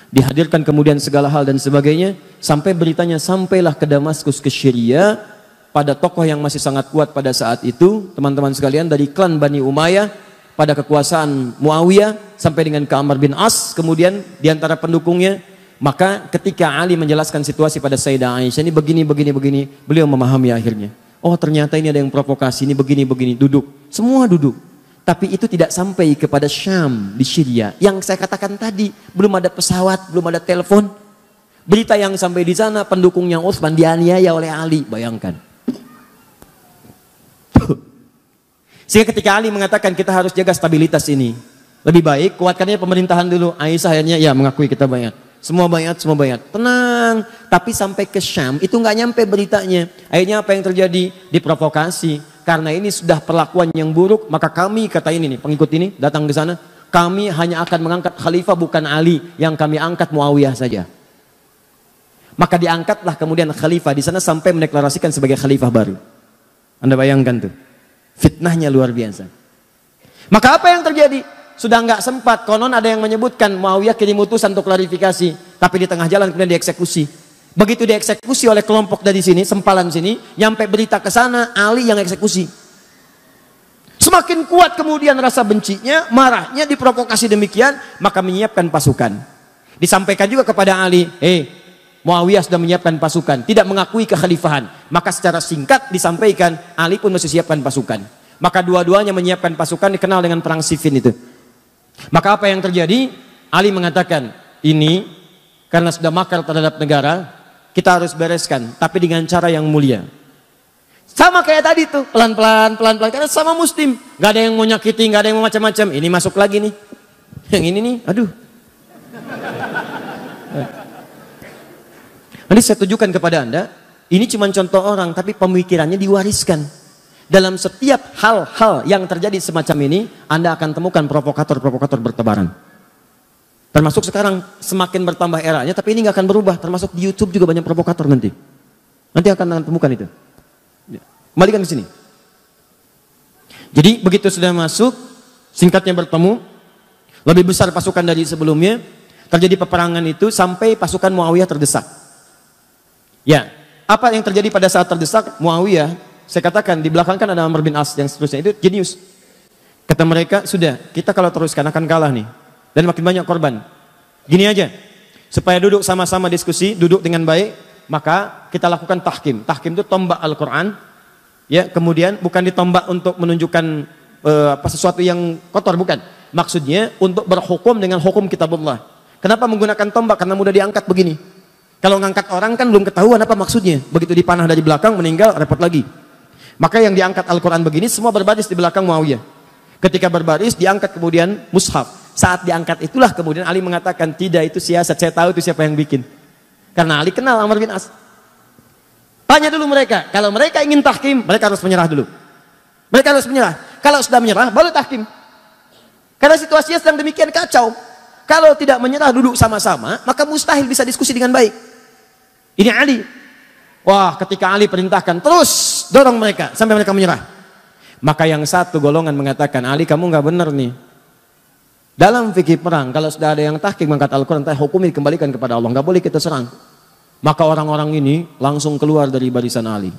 Dihadirkan kemudian segala hal dan sebagainya. Sampai beritanya sampailah ke Damaskus, ke Syria. Pada tokoh yang masih sangat kuat pada saat itu. Teman-teman sekalian, dari klan Bani Umayyah. Pada kekuasaan Muawiyah sampai dengan ke Amr bin As, kemudian diantara pendukungnya. Maka ketika Ali menjelaskan situasi pada Sayyidah Aisyah, ini begini, beliau memahami akhirnya. Oh ternyata ini ada yang provokasi, ini begini, duduk. Semua duduk. Tapi itu tidak sampai kepada Syam di Syria. Yang saya katakan tadi, belum ada pesawat, belum ada telepon. Berita yang sampai di sana, pendukungnya Utsman dianiaya oleh Ali, bayangkan. Sehingga ketika Ali mengatakan kita harus jaga stabilitas ini, lebih baik kuatkannya pemerintahan dulu. Aisyah akhirnya ya mengakui kita bayat. Semua bayat. Tenang. Tapi sampai ke Syam itu nggak nyampe beritanya. Akhirnya apa yang terjadi? Diprovokasi. Karena ini sudah perlakuan yang buruk, maka kami, kata ini nih, pengikut ini datang ke sana, kami hanya akan mengangkat khalifah bukan Ali, yang kami angkat Muawiyah saja. Maka diangkatlah kemudian khalifah di sana sampai mendeklarasikan sebagai khalifah baru. Anda bayangkan tuh. Fitnahnya luar biasa. Maka apa yang terjadi? Sudah nggak sempat. Konon ada yang menyebutkan Muawiyah kirim utusan untuk klarifikasi, tapi di tengah jalan kemudian dieksekusi. Begitu dieksekusi oleh kelompok dari sini, sempalan sini, nyampe berita ke sana, Ali yang eksekusi. Semakin kuat kemudian rasa bencinya, marahnya, diprovokasi demikian, maka menyiapkan pasukan. Disampaikan juga kepada Ali, Muawiyah sudah menyiapkan pasukan, tidak mengakui kekhalifahan. Maka secara singkat disampaikan, Ali pun mesti siapkan pasukan. Maka dua-duanya menyiapkan pasukan, dikenal dengan perang Siffin itu. Maka apa yang terjadi? Ali mengatakan, ini karena sudah makar terhadap negara, kita harus bereskan, tapi dengan cara yang mulia. Sama kayak tadi tuh, pelan-pelan, karena sama Muslim. Gak ada yang mau nyakiti, gak ada yang mau macam-macam. Ini masuk lagi nih. Yang ini nih, aduh. Nanti saya tunjukkan kepada Anda, ini cuma contoh orang, tapi pemikirannya diwariskan. Dalam setiap hal-hal yang terjadi semacam ini, Anda akan temukan provokator-provokator bertebaran. Termasuk sekarang semakin bertambah eranya, tapi ini nggak akan berubah. Termasuk di YouTube juga banyak provokator nanti. Nanti akan temukan itu. Kembalikan ke sini. Jadi begitu sudah masuk, singkatnya bertemu, lebih besar pasukan dari sebelumnya, terjadi peperangan itu sampai pasukan Muawiyah terdesak. Ya, apa yang terjadi pada saat terdesak? Muawiyah, saya katakan di belakang kan ada Amr bin As yang seterusnya, itu jenius. Kata mereka, sudah kita kalau teruskan akan kalah nih, dan makin banyak korban. Gini aja, supaya duduk sama-sama diskusi, duduk dengan baik, maka kita lakukan tahkim. Tahkim itu tombak Al-Quran, ya, kemudian bukan ditombak untuk menunjukkan sesuatu yang kotor, bukan. Maksudnya untuk berhukum dengan hukum kitabullah. Kenapa menggunakan tombak? Karena mudah diangkat begini. Kalau ngangkat orang kan belum ketahuan apa maksudnya. Begitu dipanah dari belakang meninggal, repot lagi. Maka yang diangkat Al-Quran begini, semua berbaris di belakang Muawiyah. Ketika berbaris, diangkat kemudian mushaf. Saat diangkat itulah kemudian Ali mengatakan, tidak, itu siasat, saya tahu itu siapa yang bikin. Karena Ali kenal Amr bin As. Tanya dulu mereka, kalau mereka ingin tahkim, mereka harus menyerah dulu. Mereka harus menyerah. Kalau sudah menyerah, baru tahkim. Karena situasinya sedang demikian kacau. Kalau tidak menyerah duduk sama-sama, maka mustahil bisa diskusi dengan baik. Ini Ali. Wah, ketika Ali perintahkan, terus dorong mereka sampai mereka menyerah. Maka yang satu golongan mengatakan, Ali kamu nggak benar nih. Dalam fikih perang, kalau sudah ada yang tahkim mengangkat Al-Quran, hukumi dikembalikan kepada Allah, nggak boleh kita serang. Maka orang-orang ini langsung keluar dari barisan Ali.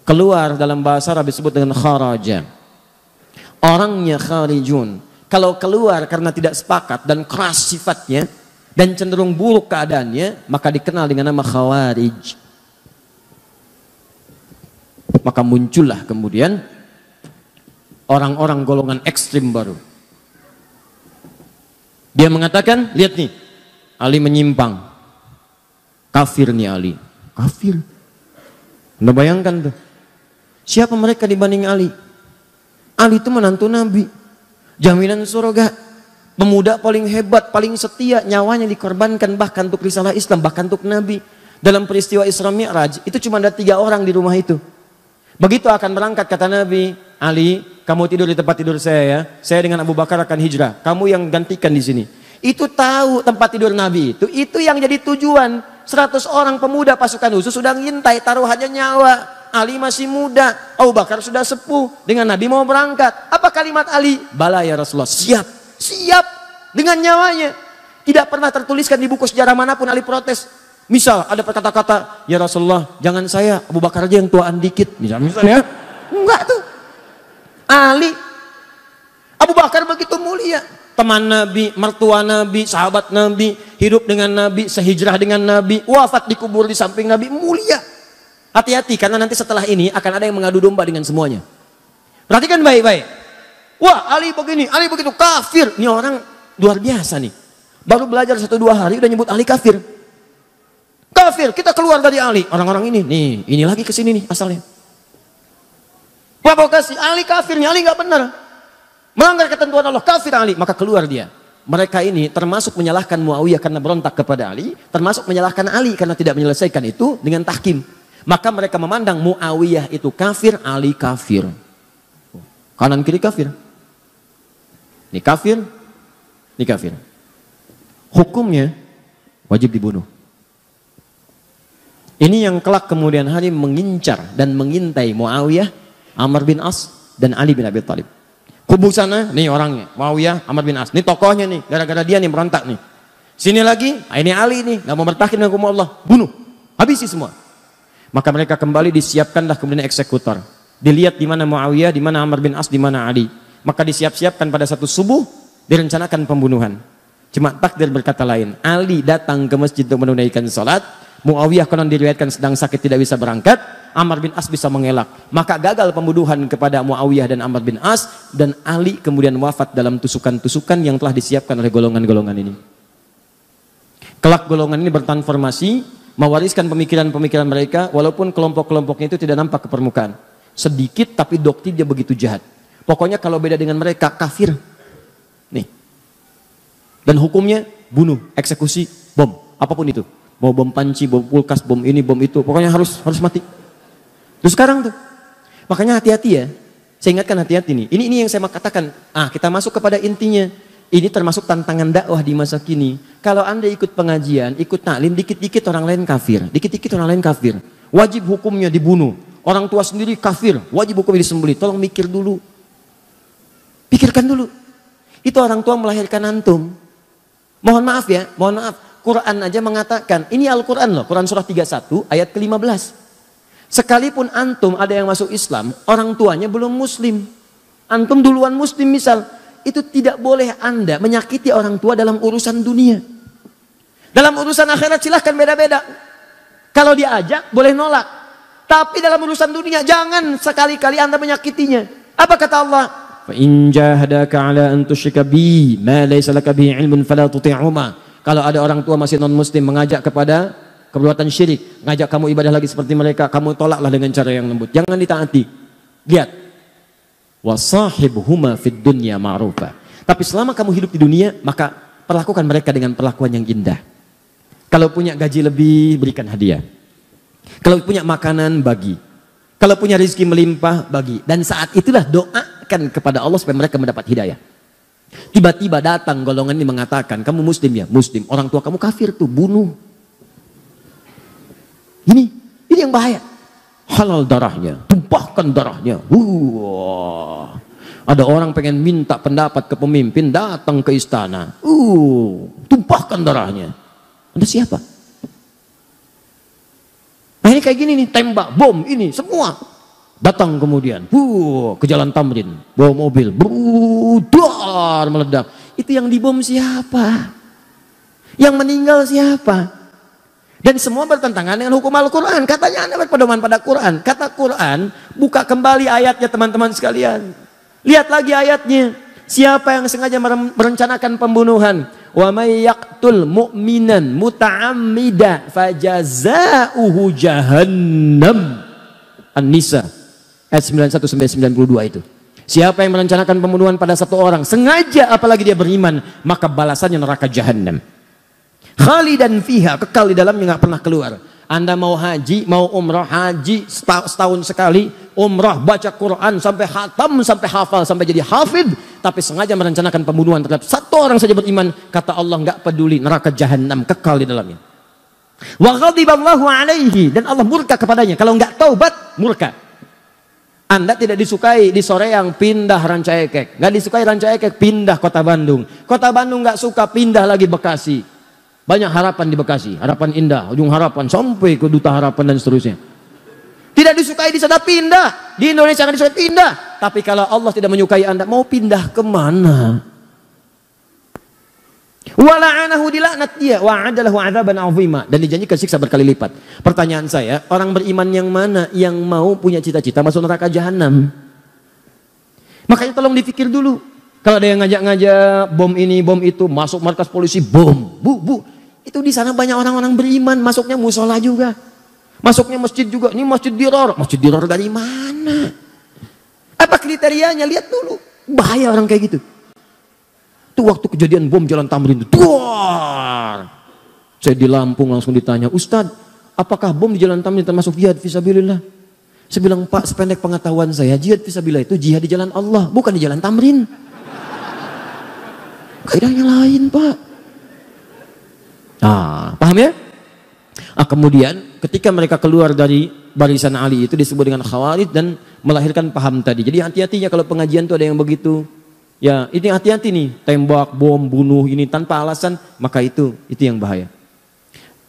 Keluar dalam bahasa Arab disebut dengan kharaja. Orangnya kharijun. Kalau keluar karena tidak sepakat dan keras sifatnya dan cenderung buruk keadaannya, maka dikenal dengan nama khawarij. Maka muncullah kemudian orang-orang golongan ekstrim baru. Dia mengatakan, lihat nih, Ali menyimpang. Kafir nih Ali. Kafir. Anda bayangkan tuh. Siapa mereka dibanding Ali? Ali itu menantu Nabi. Jaminan surga. Pemuda paling hebat, paling setia, nyawanya dikorbankan bahkan untuk risalah Islam, bahkan untuk Nabi. Dalam peristiwa Isra Mi'raj, itu cuma ada 3 orang di rumah itu. Begitu akan berangkat, kata Nabi, Ali, kamu tidur di tempat tidur saya ya. Saya dengan Abu Bakar akan hijrah. Kamu yang gantikan di sini. Itu tahu tempat tidur Nabi itu yang jadi tujuan. 100 orang pemuda pasukan khusus sudah ngintai, taruhannya nyawa. Ali masih muda, Abu Bakar sudah sepuh, dengan Nabi mau berangkat. Apa kalimat Ali? Bala ya Rasulullah, siap, siap dengan nyawanya. Tidak pernah tertuliskan di buku sejarah manapun Ali protes. Misal ada kata-kata, ya Rasulullah, jangan saya, Abu Bakar aja yang tuaan dikit. Misalnya, enggak tuh. Ali, Abu Bakar begitu mulia. Teman Nabi, mertua Nabi, sahabat Nabi, hidup dengan Nabi, sehijrah dengan Nabi, wafat dikubur di samping Nabi, mulia. Hati-hati, karena nanti setelah ini akan ada yang mengadu domba dengan semuanya. Perhatikan baik-baik. Wah, Ali begini, Ali begitu, kafir. Ini orang luar biasa nih. Baru belajar 1-2 hari udah nyebut Ali kafir. Kafir, kita keluar dari Ali. Orang-orang ini, nih, ini lagi kesini nih asalnya. Provokasi, Ali kafirnya, Ali nggak benar. Melanggar ketentuan Allah, kafir Ali. Maka keluar dia. Mereka ini termasuk menyalahkan Muawiyah karena berontak kepada Ali. Termasuk menyalahkan Ali karena tidak menyelesaikan itu dengan tahkim. Maka mereka memandang Muawiyah itu kafir, Ali kafir. Kanan kiri kafir. Ini kafir, ini kafir. Hukumnya wajib dibunuh. Ini yang kelak kemudian hari mengincar dan mengintai Muawiyah, Amr bin As, dan Ali bin Abi Thalib. Kubu sana, nih orangnya, Muawiyah, Amr bin As. Ini tokohnya nih, gara-gara dia nih berontak nih. Sini lagi, ini Ali nih, gak mau bertahan dengan hukum Allah. Bunuh, habisi semua. Maka mereka kembali disiapkanlah kemudian eksekutor. Dilihat di mana Muawiyah, di mana Amr bin As, di mana Ali. Maka disiap-siapkan pada satu subuh, direncanakan pembunuhan. Cuma takdir berkata lain. Ali datang ke masjid untuk menunaikan salat. Muawiyah konon diriwayatkan sedang sakit tidak bisa berangkat. Amr bin As bisa mengelak. Maka gagal pembunuhan kepada Muawiyah dan Amr bin As. Dan Ali kemudian wafat dalam tusukan-tusukan yang telah disiapkan oleh golongan-golongan ini. Kelak golongan ini bertransformasi, mewariskan pemikiran-pemikiran mereka, walaupun kelompok-kelompoknya itu tidak nampak ke permukaan. Sedikit tapi doktrinnya begitu jahat. Pokoknya kalau beda dengan mereka, kafir. Nih. Dan hukumnya bunuh, eksekusi, bom, apapun itu. Mau bom panci, bom kulkas, bom ini, bom itu, pokoknya harus mati. Terus sekarang tuh, Makanya hati-hati ya. Saya ingatkan hati-hati nih. Ini yang saya mau katakan. Kita masuk kepada intinya. Ini termasuk tantangan dakwah di masa kini. Kalau Anda ikut pengajian, ikut taklim, dikit-dikit orang lain kafir. Dikit-dikit orang lain kafir. Wajib hukumnya dibunuh. Orang tua sendiri kafir. Wajib hukumnya disembelih. Tolong mikir dulu. Pikirkan dulu. Itu orang tua melahirkan antum. Mohon maaf ya, mohon maaf. Quran aja mengatakan, ini Al-Quran loh. Quran surah 31 ayat ke-15. Sekalipun antum ada yang masuk Islam, orang tuanya belum muslim. Antum duluan muslim misal. Itu tidak boleh Anda menyakiti orang tua dalam urusan dunia. Dalam urusan akhirat silahkan beda-beda. Kalau diajak boleh nolak. Tapi dalam urusan dunia jangan sekali-kali Anda menyakitinya. Apa kata Allah? فَإِنْ جَاهَدَاكَ عَلَىٰ أَنْ تُشْرِكَ بِي مَا لَيْسَ لَكَ بِهِ عِلْمٌ فَلَا تُطِعْهُمَا. Kalau ada orang tua masih non-muslim mengajak kepada perbuatan syirik, ngajak kamu ibadah lagi seperti mereka, kamu tolaklah dengan cara yang lembut. Jangan ditaati. Lihat. وَصَاحِبْهُمَا فِي الدُّنْيَا مَعْرُوفًا. Tapi selama kamu hidup di dunia, maka perlakukan mereka dengan perlakuan yang indah. Kalau punya gaji lebih, berikan hadiah. Kalau punya makanan, bagi. Kalau punya rezeki melimpah, bagi. Dan saat itulah doakan kepada Allah supaya mereka mendapat hidayah. Tiba-tiba datang golongan ini mengatakan, kamu muslim ya? Muslim. Orang tua kamu kafir tuh, bunuh. Ini yang bahaya. Halal darahnya, tumpahkan darahnya. Ada orang pengen minta pendapat ke pemimpin, datang ke istana. Tumpahkan darahnya. Anda siapa? Nah ini kayak gini nih, tembak, bom, ini semua. Datang kemudian, ke Jalan Tamrin, bawa mobil, dar meledak. Itu yang dibom siapa? Yang meninggal siapa? Dan semua bertentangan dengan hukum Al-Quran. Katanya Anda berpedoman pada Quran. Kata Quran, buka kembali ayatnya teman-teman sekalian. Lihat lagi ayatnya. Siapa yang sengaja merencanakan pembunuhan? Wa may yaqtul mu'minan muta'ammida fajaza'uhu jahannam. An-Nisa ayat 91 sampai 92 itu. Siapa yang merencanakan pembunuhan pada satu orang sengaja apalagi dia beriman, maka balasannya neraka jahanam. Khalidan fiha, kekal di dalamnya, nggak pernah keluar. Anda mau haji, mau umrah, haji setahun sekali, umrah baca Quran sampai khatam, sampai hafal, sampai jadi hafid, tapi sengaja merencanakan pembunuhan terhadap satu orang saja beriman, kata Allah nggak peduli, neraka jahanam, kekal di dalamnya. Wa ghadiballahu alaihi, dan Allah murka kepadanya kalau nggak taubat, murka. Anda tidak disukai di Soreang, pindah Ranca Ekek. Nggak disukai Ranca Ekek, pindah Kota Bandung. Kota Bandung nggak suka, pindah lagi Bekasi. Banyak harapan di Bekasi, harapan indah, ujung harapan sampai ke Duta Harapan dan seterusnya. Tidak disukai di sana, pindah. Di Indonesia nggak disukai, pindah. Tapi kalau Allah tidak menyukai Anda, mau pindah kemana? Wala'anahu, dilaknat dia, wa'adalahu 'adzaban 'azima, dan dijanjikan siksa berkali lipat. Pertanyaan saya, orang beriman yang mana yang mau punya cita-cita masuk neraka jahanam? Makanya tolong dipikir dulu. Kalau ada yang ngajak-ngajak bom ini, bom itu, masuk markas polisi, bom, bu. Itu di sana banyak orang-orang beriman, masuknya musola juga. Masuknya masjid juga. Ini masjid diror. Masjid diror dari mana? Apa kriterianya? Lihat dulu. Bahaya orang kayak gitu. Itu waktu kejadian bom Jalan Tamrin itu. Saya di Lampung langsung ditanya, Ustadz, apakah bom di Jalan Tamrin termasuk jihad fisabilillah? Saya bilang, Pak, sependek pengetahuan saya, jihad fisabilillah itu jihad di jalan Allah, bukan di Jalan Tamrin. Kaidahnya lain, Pak. Paham ya? Kemudian ketika mereka keluar dari barisan Ali itu disebut dengan Khawarij dan melahirkan paham tadi. Jadi hati-hatinya kalau pengajian itu ada yang begitu. Ya, ini hati-hati nih, tembak, bom, bunuh ini tanpa alasan, maka itu yang bahaya.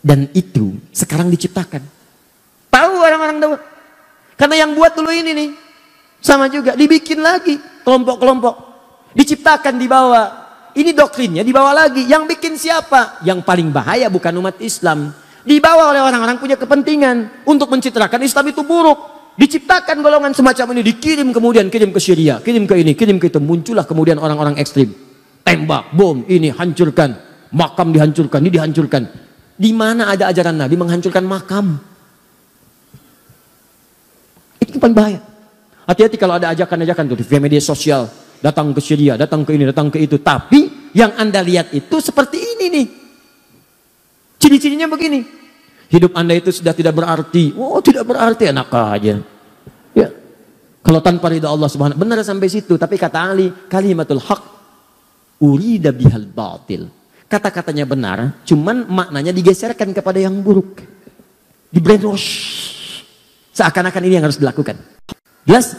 Dan itu sekarang diciptakan. Tahu orang-orang tahu. Karena yang buat dulu ini nih sama juga dibikin lagi kelompok-kelompok. Diciptakan di bawah. Ini doktrinnya dibawa lagi. Yang bikin siapa? Yang paling bahaya bukan umat Islam. Dibawa oleh orang-orang punya kepentingan untuk mencitrakan Islam itu buruk. Diciptakan golongan semacam ini, dikirim kemudian, kirim ke Syria, kirim ke ini, kirim ke itu. Muncullah kemudian orang-orang ekstrim. Tembak, bom, ini hancurkan. Makam dihancurkan, ini dihancurkan. Di mana ada ajaran Nabi menghancurkan makam? Itu paling bahaya. Hati-hati kalau ada ajakan-ajakan tuh di media sosial. Datang ke Syria, datang ke ini, datang ke itu. Tapi yang Anda lihat itu seperti ini nih. Ciri-cirinya begini. Hidup Anda itu sudah tidak berarti. Oh, tidak berarti, enak aja. Ya. Kalau tanpa ridha Allah Subhanahu, benar sampai situ. Tapi kata Ali, kalimatul haq urida bihal batil. Kata-katanya benar, cuman maknanya digeserkan kepada yang buruk. Di brainwash. Seakan-akan ini yang harus dilakukan. Jelas?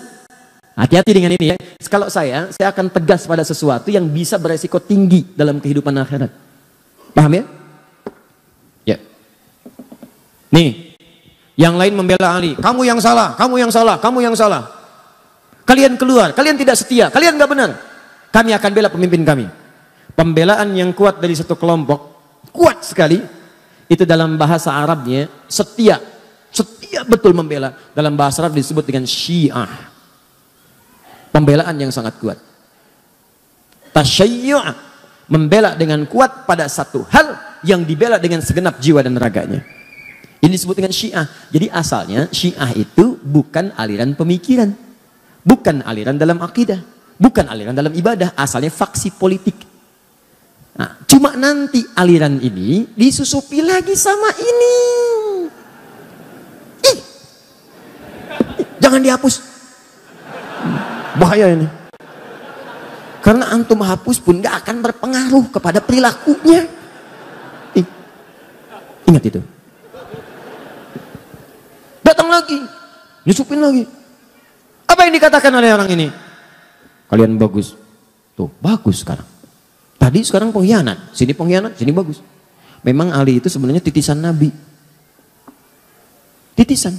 Hati-hati dengan ini ya. Kalau saya akan tegas pada sesuatu yang bisa beresiko tinggi dalam kehidupan akhirat. Paham ya? Ya. Nih, yang lain membela Ali. Kamu yang salah, kamu yang salah, kamu yang salah. Kalian keluar, kalian tidak setia, kalian nggak benar. Kami akan bela pemimpin kami. Pembelaan yang kuat dari satu kelompok, kuat sekali. Itu dalam bahasa Arabnya setia, setia betul membela. Dalam bahasa Arab disebut dengan syiah. Pembelaan yang sangat kuat. Tasyayyu', membela dengan kuat pada satu hal yang dibela dengan segenap jiwa dan raganya. Ini disebut dengan syiah. Jadi asalnya syiah itu bukan aliran pemikiran, bukan aliran dalam akidah, bukan aliran dalam ibadah, asalnya faksi politik. Nah, cuma nanti aliran ini disusupi lagi sama ini. Ih, jangan dihapus. Bahaya ini. Karena antum hapus pun gak akan berpengaruh kepada perilakunya. Ingat itu. Datang lagi, nyusupin lagi. Apa yang dikatakan oleh orang ini? Kalian bagus. Tuh, bagus sekarang. Tadi sekarang pengkhianat, sini pengkhianat, sini bagus. Memang Ali itu sebenarnya titisan Nabi. Titisan.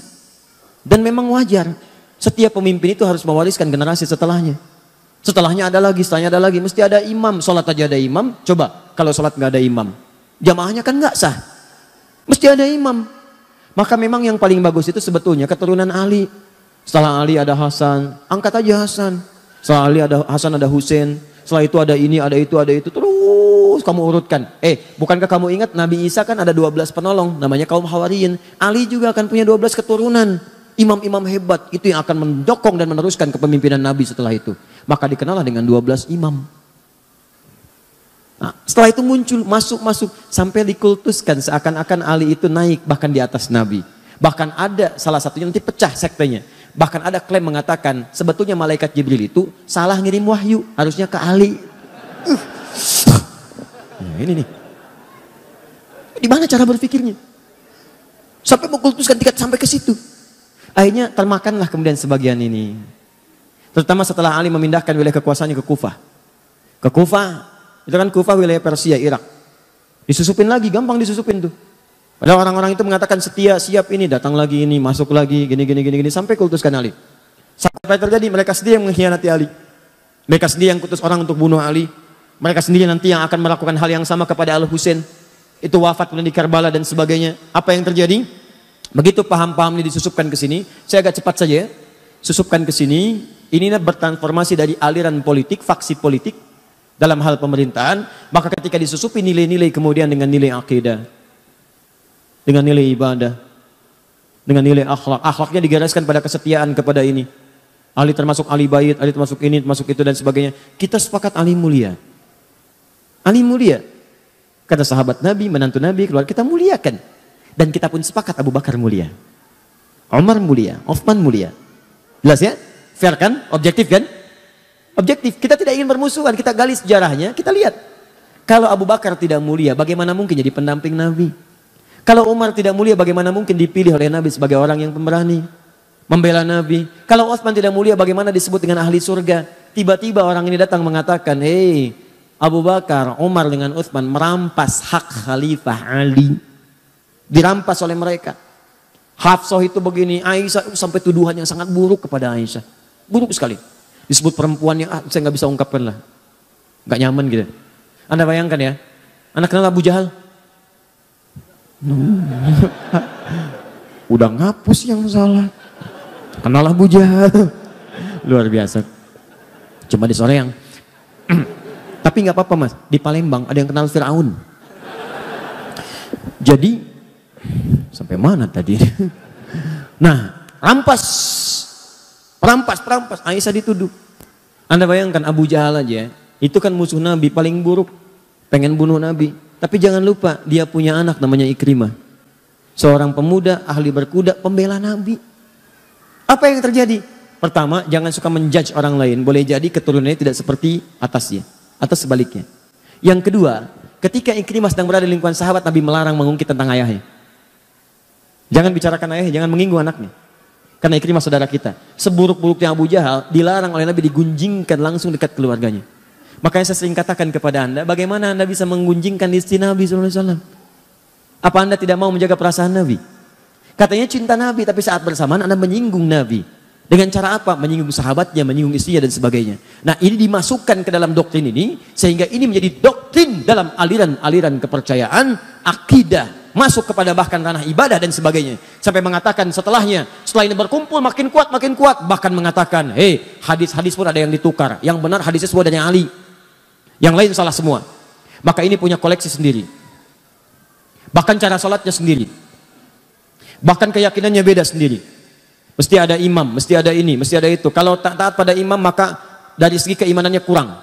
Dan memang wajar. Setiap pemimpin itu harus mewariskan generasi setelahnya. Setelahnya ada lagi, setelahnya ada lagi. Mesti ada imam, sholat aja ada imam. Coba, kalau sholat nggak ada imam. Jamaahnya kan nggak sah. Mesti ada imam. Maka memang yang paling bagus itu sebetulnya keturunan Ali. Setelah Ali ada Hasan, angkat aja Hasan. Setelah Ali ada Hasan, ada Husain. Setelah itu ada ini, ada itu, ada itu. Terus kamu urutkan. Bukankah kamu ingat Nabi Isa kan ada 12 penolong. Namanya kaum Hawariyin. Ali juga akan punya 12 keturunan. Imam-imam hebat. Itu yang akan mendokong dan meneruskan kepemimpinan Nabi setelah itu. Maka dikenallah dengan 12 imam. Nah, setelah itu muncul, masuk. Sampai dikultuskan. Seakan-akan Ali itu naik bahkan di atas Nabi. Bahkan ada salah satunya nanti pecah sektenya. Bahkan ada klaim mengatakan sebetulnya malaikat Jibril itu salah ngirim wahyu, harusnya ke Ali. Nah, ini nih. Di mana cara berpikirnya? Sampai mengkultuskan tingkat sampai ke situ. Akhirnya termakanlah kemudian sebagian ini. Terutama setelah Ali memindahkan wilayah kekuasaannya ke Kufah. Ke Kufah, itu kan Kufah wilayah Persia, Irak. Disusupin lagi, gampang disusupin tuh. Padahal orang-orang itu mengatakan setia, siap ini, datang lagi ini, masuk lagi, gini, sampai kultuskan Ali. Sampai terjadi mereka sendiri yang mengkhianati Ali. Mereka sendiri yang kutus orang untuk bunuh Ali. Mereka sendiri nanti yang akan melakukan hal yang sama kepada Al-Husain. Itu wafat di Karbala dan sebagainya. Apa yang terjadi? Begitu paham-paham ini disusupkan ke sini, saya agak cepat saja ya. Susupkan ke sini, ini bertransformasi dari aliran politik, faksi politik dalam hal pemerintahan, maka ketika disusupi nilai-nilai kemudian dengan nilai akidah, dengan nilai ibadah, dengan nilai akhlak. Akhlaknya digariskan pada kesetiaan kepada ini. Ali termasuk Ali bait, Ali termasuk ini, termasuk itu dan sebagainya. Kita sepakat Ali mulia. Ali mulia. Kata sahabat Nabi, menantu Nabi, keluar kita muliakan. Dan kita pun sepakat Abu Bakar mulia. Umar mulia, Utsman mulia. Jelas ya? Fair kan? Objektif kan? Objektif. Kita tidak ingin bermusuhan, kita gali sejarahnya, kita lihat. Kalau Abu Bakar tidak mulia, bagaimana mungkin jadi pendamping Nabi? Kalau Umar tidak mulia, bagaimana mungkin dipilih oleh Nabi sebagai orang yang pemberani? Membela Nabi. Kalau Utsman tidak mulia, bagaimana disebut dengan ahli surga? Tiba-tiba orang ini datang mengatakan, Abu Bakar, Umar dengan Utsman merampas hak Khalifah Ali. Dirampas oleh mereka. Hafsah itu begini, Aisyah sampai tuduhan yang sangat buruk kepada Aisyah. Buruk sekali. Disebut perempuan yang saya nggak bisa ungkapkan lah. Nggak nyaman gitu. Anda bayangkan ya, Anda kenal Abu Jahal? Udah ngapus yang salah. Kenal Abu Jahal. Luar biasa. Cuma di sore yang tapi nggak apa-apa mas, di Palembang ada yang kenal Firaun. Jadi sampai mana tadi? Nah, rampas, Aisyah dituduh. Anda bayangkan Abu Jahal aja, itu kan musuh Nabi paling buruk, pengen bunuh Nabi. Tapi jangan lupa dia punya anak namanya Ikrimah, seorang pemuda ahli berkuda, pembela Nabi. Apa yang terjadi? Pertama, jangan suka menjudge orang lain. Boleh jadi keturunannya tidak seperti atasnya atau sebaliknya. Yang kedua, ketika Ikrimah sedang berada di lingkungan sahabat, Nabi melarang mengungkit tentang ayahnya. Jangan bicarakan ayahnya, jangan menyinggung anaknya. Karena Ikrimah saudara kita. Seburuk-buruknya Abu Jahal dilarang oleh Nabi digunjingkan langsung dekat keluarganya. Makanya saya sering katakan kepada Anda, bagaimana Anda bisa menggunjingkan istri Nabi SAW? Apa Anda tidak mau menjaga perasaan Nabi? Katanya cinta Nabi, tapi saat bersamaan Anda menyinggung Nabi. Dengan cara apa? Menyinggung sahabatnya, menyinggung istrinya dan sebagainya. Nah, ini dimasukkan ke dalam doktrin ini, sehingga ini menjadi doktrin dalam aliran-aliran kepercayaan, akidah. Masuk kepada bahkan ranah ibadah dan sebagainya. Sampai mengatakan setelah ini berkumpul makin kuat. Bahkan mengatakan, hadis-hadis pun ada yang ditukar. Yang benar hadisnya semua dari Ali. Yang lain salah semua. Maka ini punya koleksi sendiri. Bahkan cara sholatnya sendiri. Bahkan keyakinannya beda sendiri. Mesti ada imam, mesti ada ini, mesti ada itu. Kalau tak taat pada imam maka dari segi keimanannya kurang.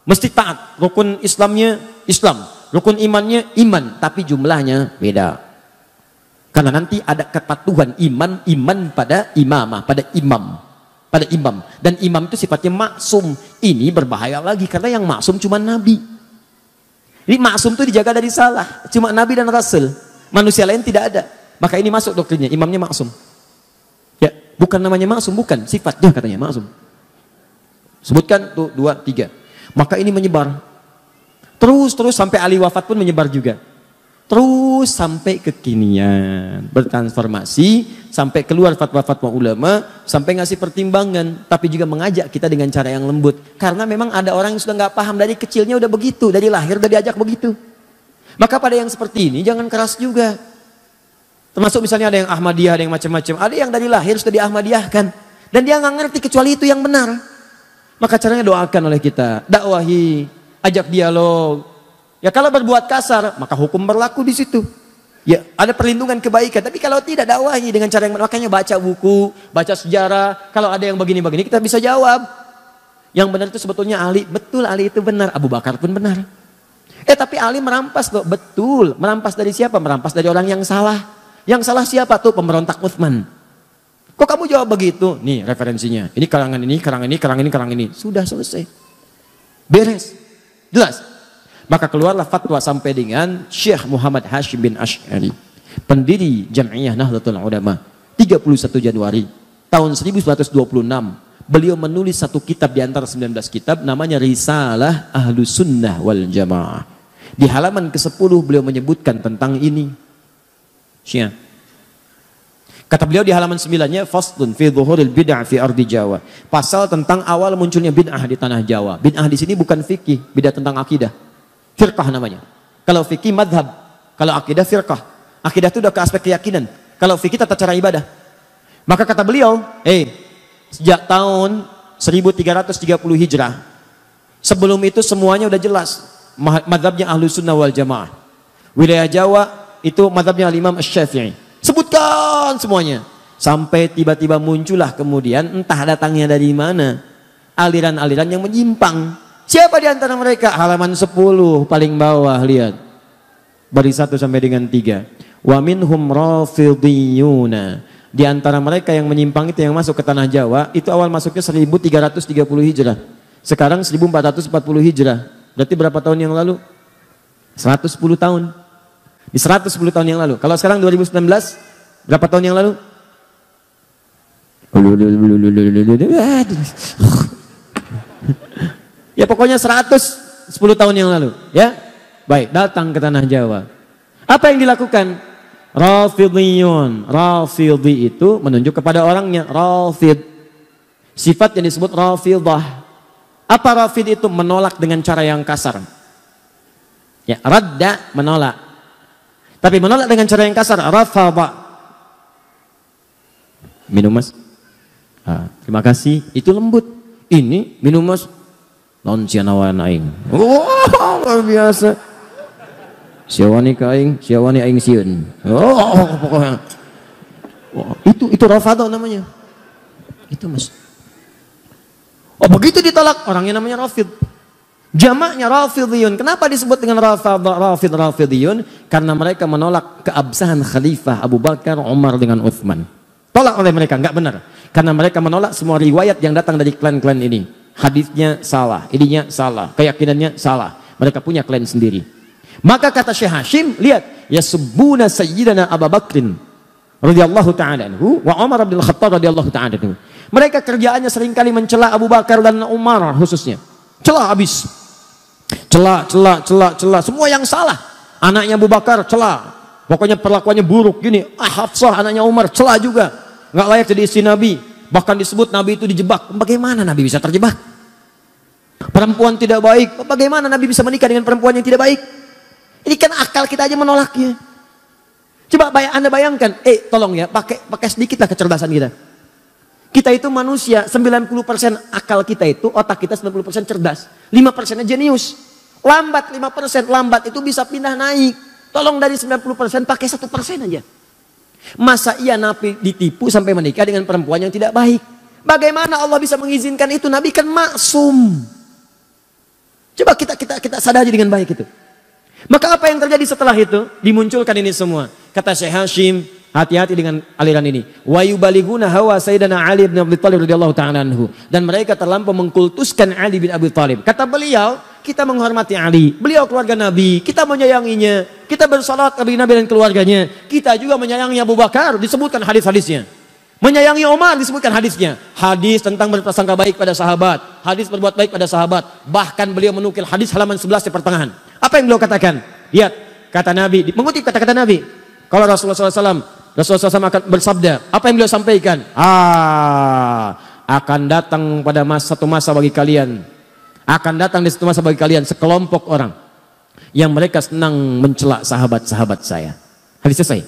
Mesti taat. Rukun Islamnya Islam. Rukun imannya iman, tapi jumlahnya beda. Karena nanti ada kepatuhan iman pada imamah, pada imam. Dan imam itu sifatnya maksum. Ini berbahaya lagi karena yang maksum cuma Nabi. Jadi maksum itu dijaga dari salah, cuma Nabi dan Rasul. Manusia lain tidak ada. Maka ini masuk doktrinnya, imamnya maksum. Ya, bukan namanya maksum, bukan sifatnya katanya maksum. Sebutkan tuh 2, 3. Maka ini menyebar. Terus sampai Ali wafat pun menyebar juga. Terus sampai kekinian. Bertransformasi sampai keluar fatwa-fatwa ulama, sampai ngasih pertimbangan, tapi juga mengajak kita dengan cara yang lembut. Karena memang ada orang yang sudah nggak paham dari kecilnya udah begitu, dari lahir udah diajak begitu. Maka pada yang seperti ini jangan keras juga. Termasuk misalnya ada yang Ahmadiyah, ada yang macam-macam, ada yang dari lahir sudah di-Ahmadiyahkan dan dia nggak ngerti kecuali itu yang benar. Maka caranya doakan oleh kita, dakwahi, ajak dialog. Ya kalau berbuat kasar, maka hukum berlaku di situ. Ya ada perlindungan kebaikan. Tapi kalau tidak, dakwahi dengan cara yang makanya baca buku, baca sejarah. Kalau ada yang begini-begini kita bisa jawab. Yang benar itu sebetulnya Ali, betul Ali itu benar. Abu Bakar pun benar. Tapi Ali merampas loh, betul. Merampas dari siapa? Merampas dari orang yang salah. Yang salah siapa tuh? Pemberontak Utsman. Kok kamu jawab begitu? Nih referensinya. Ini karangan ini. Sudah selesai. Beres. Jelas. Maka keluarlah fatwa sampai dengan Syekh Muhammad Hashim bin Asy'ari, pendiri Jam'iyah Nahdlatul Ulama, 31 Januari tahun 1926. Beliau menulis satu kitab di antara 19 kitab, namanya Risalah Ahlus Sunnah wal Jamaah. Di halaman ke-10 beliau menyebutkan tentang ini. Syiah. Kata beliau di halaman 9-nya, faslun fi dhuhuril bid'ah fi ardi Jawa. Pasal tentang awal munculnya bid'ah di tanah Jawa. Bid'ah di sini bukan fikih, bid'ah tentang akidah. Firqah namanya. Kalau fikih madhab, kalau akidah firqah. Akidah itu udah ke aspek keyakinan. Kalau fikih tata cara ibadah. Maka kata beliau, sejak tahun 1330 Hijrah, sebelum itu semuanya udah jelas. Madhabnya Ahlus Sunnah wal Jamaah. Wilayah Jawa itu madhabnya Imam Asy-Syafi'i. Sebutkan semuanya. Sampai tiba-tiba muncullah kemudian entah datangnya dari mana aliran-aliran yang menyimpang. Siapa di antara mereka? Halaman 10 paling bawah, lihat. Baris 1 sampai dengan 3. Wa minhum rafidhiyuna. Di antara mereka yang menyimpang itu yang masuk ke tanah Jawa, itu awal masuknya 1330 Hijrah. Sekarang 1440 Hijrah. Berarti berapa tahun yang lalu? 110 tahun. Di 110 tahun yang lalu. Kalau sekarang 2019, berapa tahun yang lalu? Ya pokoknya 110 tahun yang lalu, ya. Baik, datang ke tanah Jawa. Apa yang dilakukan? Rafidhiyun. Rafidhi itu menunjuk kepada orangnya, Rafid. Sifat yang disebut Rafidah. Apa Rafid itu? Menolak dengan cara yang kasar. Ya, radda menolak. Tapi menolak dengan cara yang kasar, rafadha. Minum mas. Terima kasih, itu lembut. Ini minum mas. Non cianawan aing. Luar biasa. Siawani ka aing, siawani aing sieun. Pokoknya. Itu rafadha namanya. Itu mas. Begitu ditolak, orangnya namanya Rafid. Jamaknya Rafidhiyun. Kenapa disebut dengan Rafidhiyun? Karena mereka menolak keabsahan Khalifah Abu Bakar, Umar dengan Utsman. Tolak oleh mereka, nggak benar. Karena mereka menolak semua riwayat yang datang dari klan-klan ini. Hadisnya salah, ininya salah, keyakinannya salah. Mereka punya klan sendiri. Maka kata Syekh Hashim, lihat, yasubbuna sayyidana Abu Bakrin radhiyallahu ta'ala anhu wa Umar bin Khattab radhiyallahu ta'ala anhu. Mereka kerjaannya seringkali mencela Abu Bakar dan Umar khususnya. Cela habis. Cela, semua yang salah. Anaknya Abu Bakar cela. Pokoknya perlakuannya buruk gini. Hafsah anaknya Umar cela juga. Nggak layak jadi istri Nabi. Bahkan disebut Nabi itu dijebak. Bagaimana Nabi bisa terjebak? Perempuan tidak baik. Bagaimana Nabi bisa menikah dengan perempuan yang tidak baik? Ini kan akal kita aja menolaknya. Coba Anda bayangkan. Tolong ya, pakai sedikit lah kecerdasan kita. Kita itu manusia, 90% akal kita itu, otak kita 90% cerdas. 5%-nya jenius. Lambat 5%, lambat itu bisa pindah naik. Tolong dari 90% pakai 1% aja. Masa iya Nabi ditipu sampai menikah dengan perempuan yang tidak baik? Bagaimana Allah bisa mengizinkan itu? Nabi kan maksum. Coba kita sadari dengan baik itu. Maka apa yang terjadi setelah itu? Dimunculkan ini semua. Kata Syekh Hashim, hati-hati dengan aliran ini. Wa yubaliguna hawa Sayyidina Ali bin Abi Thalib radhiyallahu ta'ala anhu. Dan mereka terlampau mengkultuskan Ali bin Abi Thalib. Kata beliau, kita menghormati Ali. Beliau keluarga Nabi. Kita menyayanginya. Kita bersalat kepada Nabi dan keluarganya. Kita juga menyayangi Abu Bakar. Disebutkan hadis-hadisnya. Menyayangi Umar disebutkan hadisnya. Hadis tentang berprasangka baik pada sahabat. Hadis berbuat baik pada sahabat. Bahkan beliau menukil hadis halaman 11 di pertengahan. Apa yang beliau katakan? Lihat, kata Nabi. Mengutip kata-kata Nabi. Kalau Rasulullah SAW akan bersabda, apa yang beliau sampaikan? Akan datang pada satu masa bagi kalian. Akan datang di satu masa bagi kalian sekelompok orang yang mereka senang mencela sahabat-sahabat saya. Hadis selesai.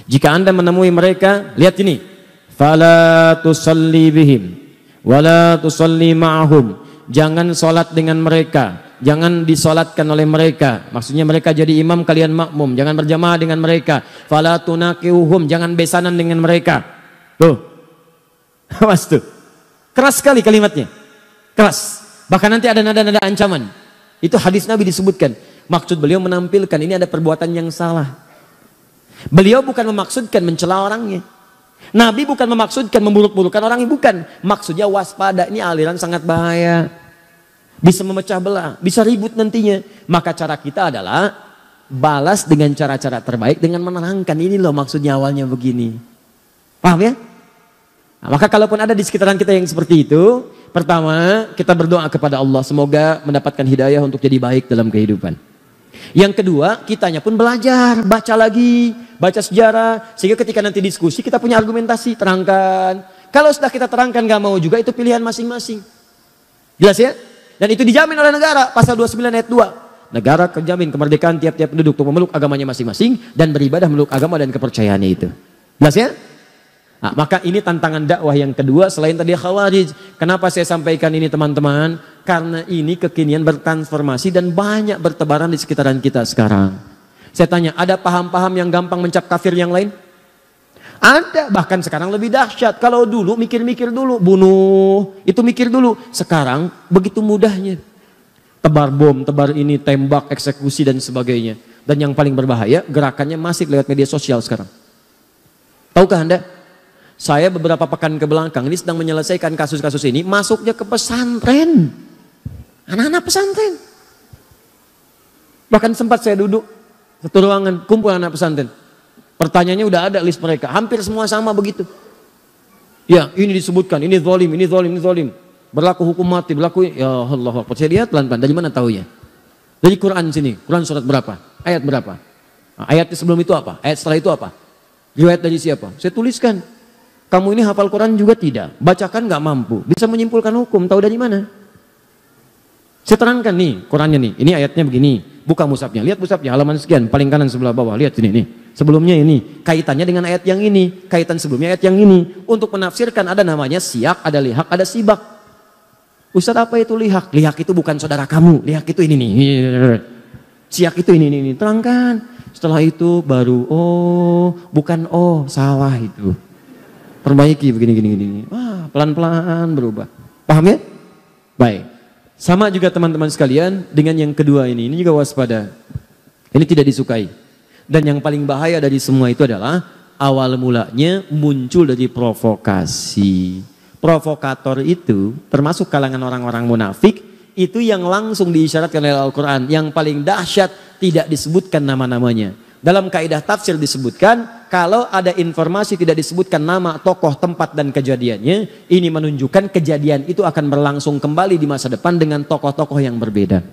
Jika Anda menemui mereka, lihat ini. Fala tusalli bihim wala tusalli ma'ahum. Jangan sholat dengan mereka, jangan disolatkan oleh mereka. Maksudnya mereka jadi imam, kalian makmum. Jangan berjamaah dengan mereka. Fala tunaqiuhum, jangan besanan dengan mereka. Tuh, awas tuh, keras sekali kalimatnya, keras. Bahkan nanti ada nada-nada ancaman. Itu hadis Nabi disebutkan. Maksud beliau menampilkan ini ada perbuatan yang salah. Beliau bukan memaksudkan mencela orangnya. Nabi bukan memaksudkan memburuk-burukan orangnya, bukan. Maksudnya waspada, ini aliran sangat bahaya. Bisa memecah belah, bisa ribut nantinya. Maka cara kita adalah balas dengan cara-cara terbaik dengan menerangkan. Ini loh maksudnya awalnya begini. Paham ya? Nah, maka kalaupun ada di sekitaran kita yang seperti itu, pertama kita berdoa kepada Allah. Semoga mendapatkan hidayah untuk jadi baik dalam kehidupan. Yang kedua, kitanya pun belajar, baca lagi, baca sejarah, sehingga ketika nanti diskusi kita punya argumentasi, terangkan. Kalau sudah kita terangkan gak mau juga, itu pilihan masing-masing. Jelas ya? Dan itu dijamin oleh negara, pasal 29 ayat 2. Negara terjamin kemerdekaan tiap-tiap penduduk untuk memeluk agamanya masing-masing dan beribadah meluk agama dan kepercayaannya itu. Jelas ya? Nah, maka ini tantangan dakwah yang kedua selain tadi Khawarij. Kenapa saya sampaikan ini teman-teman? Karena ini kekinian bertransformasi dan banyak bertebaran di sekitaran kita sekarang. Saya tanya, ada paham-paham yang gampang mencap kafir yang lain? Ada, bahkan sekarang lebih dahsyat. Kalau dulu mikir-mikir dulu, bunuh, itu mikir dulu. Sekarang begitu mudahnya. Tebar bom, tebar ini, tembak, eksekusi dan sebagainya. Dan yang paling berbahaya, gerakannya masif lewat media sosial sekarang. Tahukah Anda? Saya beberapa pekan ke belakang ini sedang menyelesaikan kasus-kasus ini, masuknya ke pesantren. Anak-anak pesantren. Bahkan sempat saya duduk satu ruangan, kumpul anak pesantren. Pertanyaannya udah ada list mereka, hampir semua sama begitu. Ya, ini disebutkan, ini zalim, ini zalim, ini zalim. Berlaku hukum mati, berlaku, ya Allah. Saya lihat pelan-pelan, dari mana tahu ya? Dari Quran sini, Quran surat berapa? Ayat berapa? Nah, ayat sebelum itu apa? Ayat setelah itu apa? Riwayat dari siapa? Saya tuliskan. Kamu ini hafal Quran juga tidak, bacakan nggak mampu, bisa menyimpulkan hukum, tahu dari mana? Saya terangkan nih, Qurannya nih, ini ayatnya begini, buka mushafnya, lihat mushafnya, halaman sekian, paling kanan sebelah bawah, lihat sini nih, sebelumnya ini, kaitannya dengan ayat yang ini, kaitan sebelumnya ayat yang ini, untuk menafsirkan ada namanya siyak, ada lihak, ada sibak. Ustaz apa itu lihak? Lihak itu bukan saudara kamu, lihak itu ini nih, siyak itu ini, terangkan. Setelah itu baru, oh bukan oh, salah itu. Perbaiki begini. Wah, pelan-pelan berubah. Paham ya? Baik. Sama juga teman-teman sekalian dengan yang kedua ini juga waspada. Ini tidak disukai. Dan yang paling bahaya dari semua itu adalah Awal mulanya muncul dari provokasi. Provokator itu termasuk kalangan orang-orang munafik, itu yang langsung diisyaratkan oleh Al-Quran. Yang paling dahsyat tidak disebutkan nama-namanya. Dalam kaidah tafsir disebutkan, kalau ada informasi tidak disebutkan nama, tokoh, tempat, dan kejadiannya, ini menunjukkan kejadian itu akan berlangsung kembali di masa depan dengan tokoh-tokoh yang berbeda.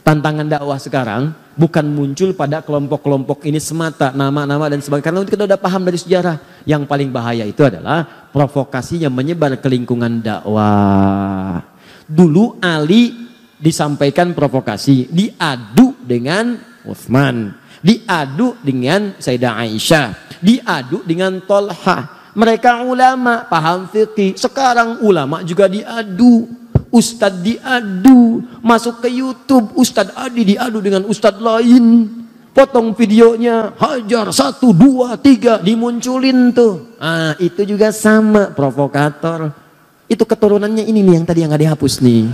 Tantangan dakwah sekarang bukan muncul pada kelompok-kelompok ini semata, nama-nama dan sebagainya. Karena kita sudah paham dari sejarah. Yang paling bahaya itu adalah provokasinya menyebar ke lingkungan dakwah. Dulu Ali disampaikan provokasi, diadu dengan Utsman, diadu dengan Sayyidah Aisyah, diadu dengan Tolha. Mereka ulama, paham fikih. Sekarang ulama juga diadu, ustadz diadu, masuk ke YouTube, Ustadz Adi diadu dengan ustadz lain, potong videonya, hajar 1, 2, 3, dimunculin tuh. Itu juga sama, provokator. Itu keturunannya ini nih yang tadi yang nggak dihapus nih.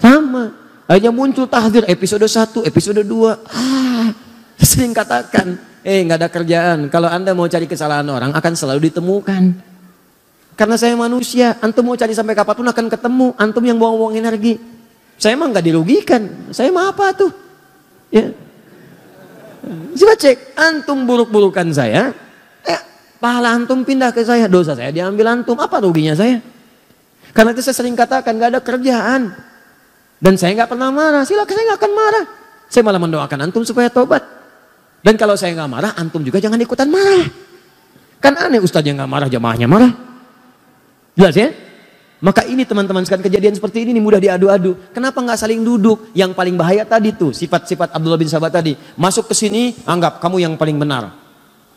Sama. Akhirnya muncul tahdzir episode 1, episode 2. Sering katakan, nggak ada kerjaan. Kalau Anda mau cari kesalahan orang akan selalu ditemukan. Karena saya manusia, antum mau cari sampai kapanpun akan ketemu. Antum yang buang-buang energi. Saya emang nggak dirugikan. Saya mah apa tuh? Ya. Coba cek, antum buruk-burukan saya. Pahala antum pindah ke saya, dosa saya diambil antum, apa ruginya saya? Karena itu saya sering katakan gak ada kerjaan. Dan saya gak pernah marah, silakan saya gak akan marah. Saya malah mendoakan antum supaya tobat. Dan kalau saya gak marah, antum juga jangan ikutan marah. Kan aneh ustadz yang gak marah, jamaahnya marah. Jelas ya? Maka ini teman-teman sekalian, kejadian seperti ini mudah diadu-adu. Kenapa gak saling duduk? Yang paling bahaya tadi tuh, sifat-sifat Abdullah bin Sabah tadi. Masuk ke sini, anggap kamu yang paling benar.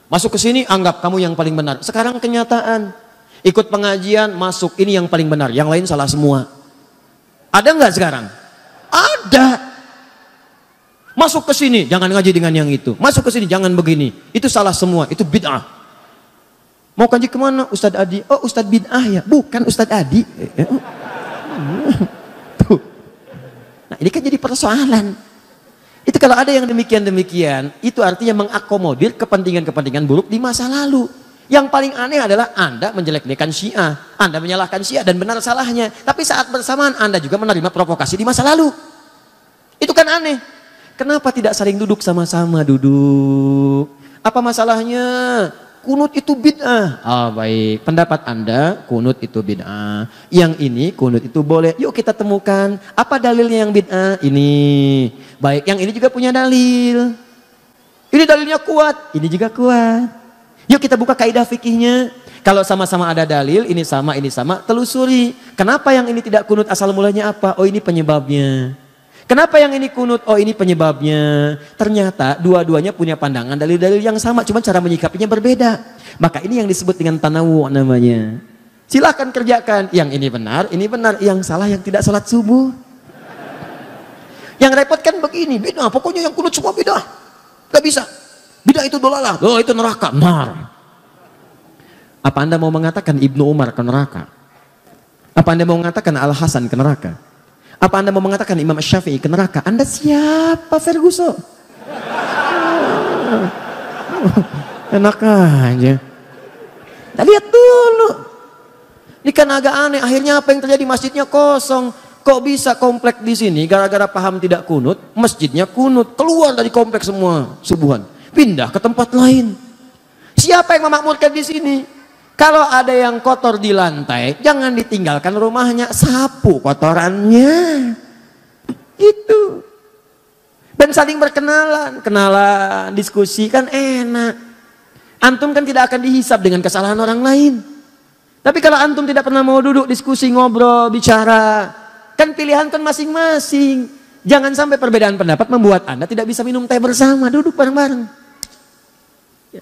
Masuk ke sini, anggap kamu yang paling benar. Sekarang kenyataan, ikut pengajian, masuk, ini yang paling benar, yang lain salah semua. Ada nggak sekarang? Ada. Masuk ke sini, jangan ngaji dengan yang itu. Masuk ke sini, jangan begini. Itu salah semua, itu bid'ah. Mau kaji kemana? Ustadz Adi. Oh, Ustadz bid'ah ya? Bukan Ustadz Adi. Tuh. Nah, ini kan jadi persoalan. Itu kalau ada yang demikian-demikian, itu artinya mengakomodir kepentingan-kepentingan buruk di masa lalu. Yang paling aneh adalah Anda menjelek-jelekan Syiah, Anda menyalahkan Syiah dan benar salahnya. Tapi saat bersamaan Anda juga menerima provokasi di masa lalu. Itu kan aneh. Kenapa tidak saling duduk sama-sama duduk? Apa masalahnya? Kunut itu bid'ah. Baik, pendapat Anda kunut itu bid'ah. Yang ini kunut itu boleh. Yuk kita temukan apa dalilnya yang bid'ah. Ini. Baik, yang ini juga punya dalil. Ini dalilnya kuat, ini juga kuat. Yuk kita buka kaidah fikihnya. Kalau sama-sama ada dalil, ini sama, telusuri. Kenapa yang ini tidak kunut, asal mulanya apa? Oh, ini penyebabnya. Kenapa yang ini kunut? Oh, ini penyebabnya. Ternyata dua-duanya punya pandangan dalil-dalil yang sama, cuma cara menyikapinya berbeda. Maka ini yang disebut dengan tanawu namanya. Silahkan kerjakan. Yang ini benar, yang salah yang tidak salat subuh. Yang repot kan begini, bid'ah, pokoknya yang kunut semua bid'ah. Gak bisa. Bid'ah itu dolalah, oh itu neraka. Benar. Apa Anda mau mengatakan Ibnu Umar ke neraka? Apa Anda mau mengatakan Al-Hasan ke neraka? Apa Anda mau mengatakan Imam Syafi'i ke neraka? Anda siapa, Ferguson? Enak aja. Nah, lihat dulu. Ini kan agak aneh. Akhirnya apa yang terjadi? Masjidnya kosong. Kok bisa komplek di sini gara-gara paham tidak kunut, masjidnya kunut, keluar dari komplek semua subuhan, pindah ke tempat lain. Siapa yang memakmurkan di sini? Kalau ada yang kotor di lantai, jangan ditinggalkan rumahnya, sapu kotorannya. Gitu. Dan saling berkenalan, diskusi kan enak. Antum kan tidak akan dihisab dengan kesalahan orang lain. Tapi kalau antum tidak pernah mau duduk, diskusi, ngobrol, bicara, kan pilihan kan masing-masing. Jangan sampai perbedaan pendapat membuat Anda tidak bisa minum teh bersama, duduk bareng-bareng.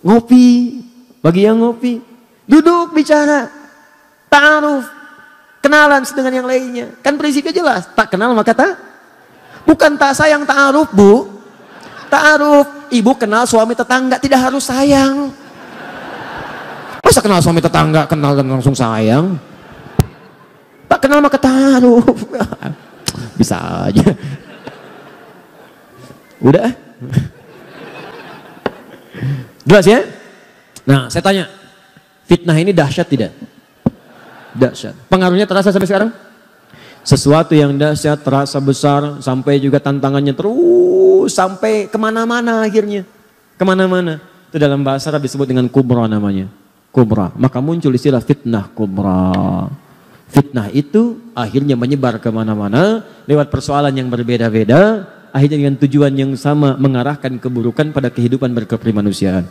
Ngopi, bagi yang ngopi, duduk bicara, ta'aruf, kenalan dengan yang lainnya. Kan prinsipnya jelas, tak kenal maka tak. Bukan tak sayang ta'aruf, Bu. Ta'aruf, ibu kenal suami tetangga tidak harus sayang. Masa kenal suami tetangga, kenal dan langsung sayang? Tak kenal maka ta'aruf. Bisa aja. Udah. Jelas ya? Nah, saya tanya, fitnah ini dahsyat tidak? Dahsyat. Pengaruhnya terasa sampai sekarang? Sesuatu yang dahsyat terasa besar, sampai juga tantangannya terus sampai kemana-mana akhirnya. Kemana-mana. Itu dalam bahasa Arab disebut dengan kubra namanya. Kubra. Maka muncul istilah fitnah kubra. Fitnah itu akhirnya menyebar kemana-mana lewat persoalan yang berbeda-beda. Akhirnya dengan tujuan yang sama mengarahkan keburukan pada kehidupan berkeprimanusiaan.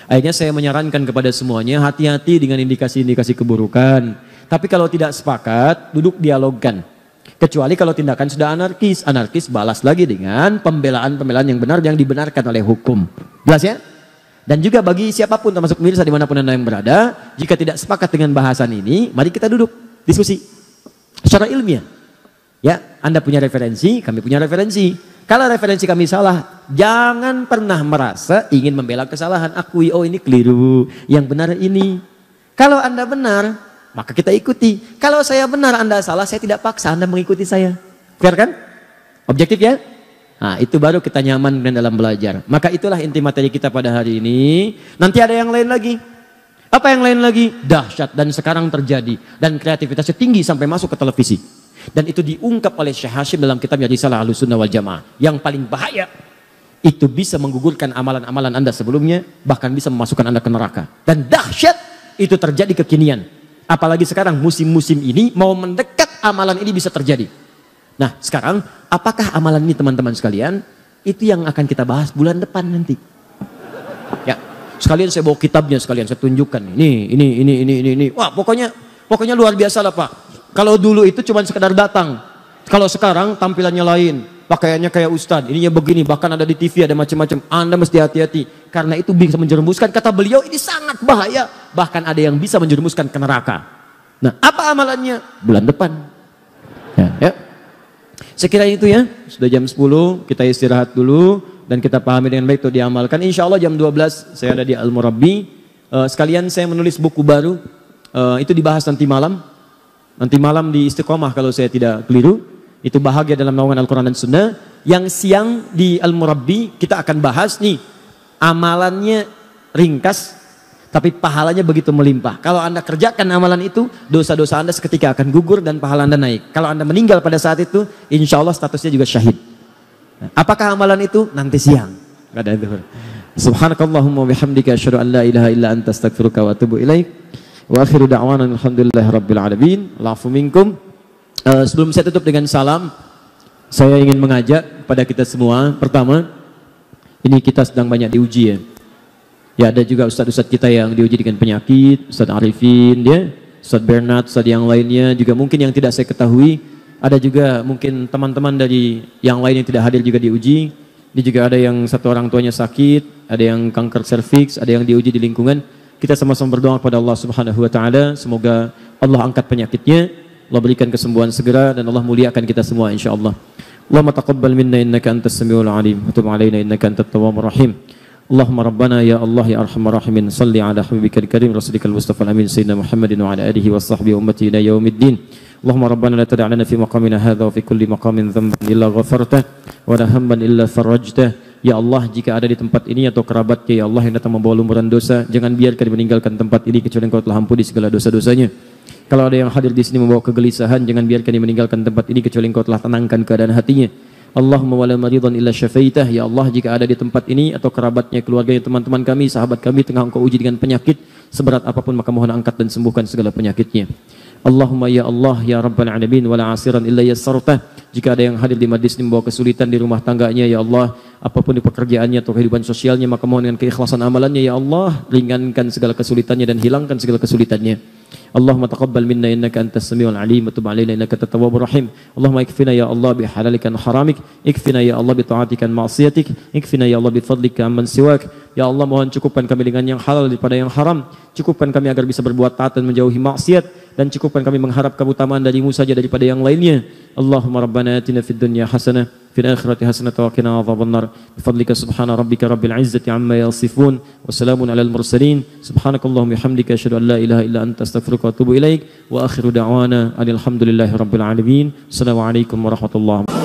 Akhirnya saya menyarankan kepada semuanya hati-hati dengan indikasi-indikasi keburukan. Tapi kalau tidak sepakat, duduk dialogkan. Kecuali kalau tindakan sudah anarkis. Anarkis balas lagi dengan pembelaan-pembelaan yang benar yang dibenarkan oleh hukum. Jelas ya? Dan juga bagi siapapun termasuk pemirsa dimanapun Anda yang berada, jika tidak sepakat dengan bahasan ini, mari kita duduk, diskusi. Secara ilmiah. Ya, Anda punya referensi, kami punya referensi. Kalau referensi kami salah, jangan pernah merasa ingin membela kesalahan. Akui, oh ini keliru, yang benar ini. Kalau Anda benar, maka kita ikuti. Kalau saya benar, Anda salah, saya tidak paksa Anda mengikuti saya. Fair kan? Objektif ya? Nah, itu baru kita nyaman dalam belajar. Maka itulah inti materi kita pada hari ini. Nanti ada yang lain lagi. Apa yang lain lagi? Dahsyat dan sekarang terjadi. Dan kreativitasnya tinggi sampai masuk ke televisi. Dan itu diungkap oleh Syekh Hashim dalam kitabnya Risalah Ahlussunnah wal Jamaah. Yang paling bahaya, itu bisa menggugurkan amalan-amalan Anda sebelumnya, bahkan bisa memasukkan Anda ke neraka. Dan dahsyat itu terjadi kekinian. Apalagi sekarang musim-musim ini mau mendekat amalan ini bisa terjadi. Nah sekarang apakah amalan ini teman-teman sekalian? Itu yang akan kita bahas bulan depan nanti. Ya, sekalian saya bawa kitabnya sekalian saya tunjukkan. Ini. Wah pokoknya luar biasa lah Pak. Kalau dulu itu cuma sekedar datang. Kalau sekarang tampilannya lain. Pakaiannya kayak ustadz. Ininya begini. Bahkan ada di TV ada macam-macam. Anda mesti hati-hati. Karena itu bisa menjerumuskan. Kata beliau ini sangat bahaya. Bahkan ada yang bisa menjerumuskan ke neraka. Nah apa amalannya? Bulan depan. Ya. Sekiranya itu ya. Sudah jam 10. Kita istirahat dulu. Dan kita pahami dengan baik itu diamalkan. Insya Allah jam 12 saya ada di Al-Murabbi. Sekalian saya menulis buku baru. Itu dibahas nanti malam. Nanti malam di Istiqomah kalau saya tidak keliru. Itu bahagia dalam naungan Al-Quran dan Sunnah. Yang siang di Al-Murabbi kita akan bahas nih. Amalannya ringkas. Tapi pahalanya begitu melimpah. Kalau Anda kerjakan amalan itu, dosa-dosa Anda seketika akan gugur dan pahala Anda naik. Kalau Anda meninggal pada saat itu, insya Allah statusnya juga syahid. Nah, apakah amalan itu? Nanti siang. Gak ada zuhur. Subhanakallahumma bihamdika asyhadu an la ilaha illa anta astaghfiruka wa atubu ilaik. Wa akhiru da'wana alhamdulillahi rabbil alamin. Al'afu minkum. Sebelum saya tutup dengan salam, saya ingin mengajak pada kita semua. Pertama, ini kita sedang banyak diuji ya. Ya ada juga ustadz-ustadz kita yang diuji dengan penyakit, Ustadz Arifin, ya, Ustadz Bernard, ustadz yang lainnya juga mungkin yang tidak saya ketahui. Ada juga mungkin teman-teman dari yang lain yang tidak hadir juga diuji. Ini juga ada yang satu orang tuanya sakit, ada yang kanker serviks, ada yang diuji di lingkungan. Kita sama-sama berdoa kepada Allah Subhanahu wa taala, semoga Allah angkat penyakitnya. Allah berikan kesembuhan segera dan Allah muliakan kita semua insyaallah. Allahumma taqabbal minna innaka antas samiul alim wa tub alaina innaka antat tawwabur rahim. Allahumma rabbana ya Allah ya arhamar rahimin salli ala habibikal karim rasulikal mustafa amin sayyidina Muhammadin wa ala alihi wa sahbihi ummati ila yaumiddin. Allahumma rabbana la tada' lana fi maqamina hadha wa fi kulli maqamin dhanban illa ghafartah wa la hamman illa farajtah. Ya Allah, jika ada di tempat ini atau kerabatnya ya Allah yang datang membawa lumuran dosa, jangan biarkan meninggalkan tempat ini kecuali Engkau telah ampuni segala dosa-dosanya. Kalau ada yang hadir di sini membawa kegelisahan, jangan biarkan dia meninggalkan tempat ini kecuali Engkau telah tenangkan keadaan hatinya. Allahumma wala maridhan illa syafaitah. Ya Allah, jika ada di tempat ini atau kerabatnya, keluarganya, teman-teman kami, sahabat kami tengah Engkau uji dengan penyakit seberat apapun, maka mohon angkat dan sembuhkan segala penyakitnya. Allahumma ya Allah ya Rabbal alamin wala asiran illa yassartah. Jika ada yang hadir di majlis ini membawa kesulitan di rumah tangganya ya Allah, apapun di pekerjaannya atau kehidupan sosialnya, maka mohon dengan keikhlasan amalannya ya Allah, ringankan segala kesulitannya dan hilangkan segala kesulitannya. Allahumma taqabbal minna innaka antas samiul alim wa tub alaina innaka at-tawwabur rahim. Allahumma ikfina ya Allah bi halalika wa haramik, ikfina ya Allah bi ta'atika wa ma'siyatik, ikfina ya Allah bi fadlika amman siwak. Ya Allah, mohon cukupkan kami dengan yang halal daripada yang haram, cukupkan kami agar bisa berbuat taat dan menjauhi maksiat, dan cukupkan kami mengharap keutamaan darimu saja daripada yang lainnya. Allahumma rabbana atina fid dunya hasanah fil akhirati hasanah wa qina adzabannar bi fadlika subhana rabbika rabbil izzati amma yasifun wa salamun alal mursalin subhanakallahumma bihamdika asyhadu an la ilaha illa anta astaghfiruka wa atubu ilaik wa akhiru da'wana alhamdulillahi rabbil alamin. Assalamualaikum warahmatullahi wabarakatuh.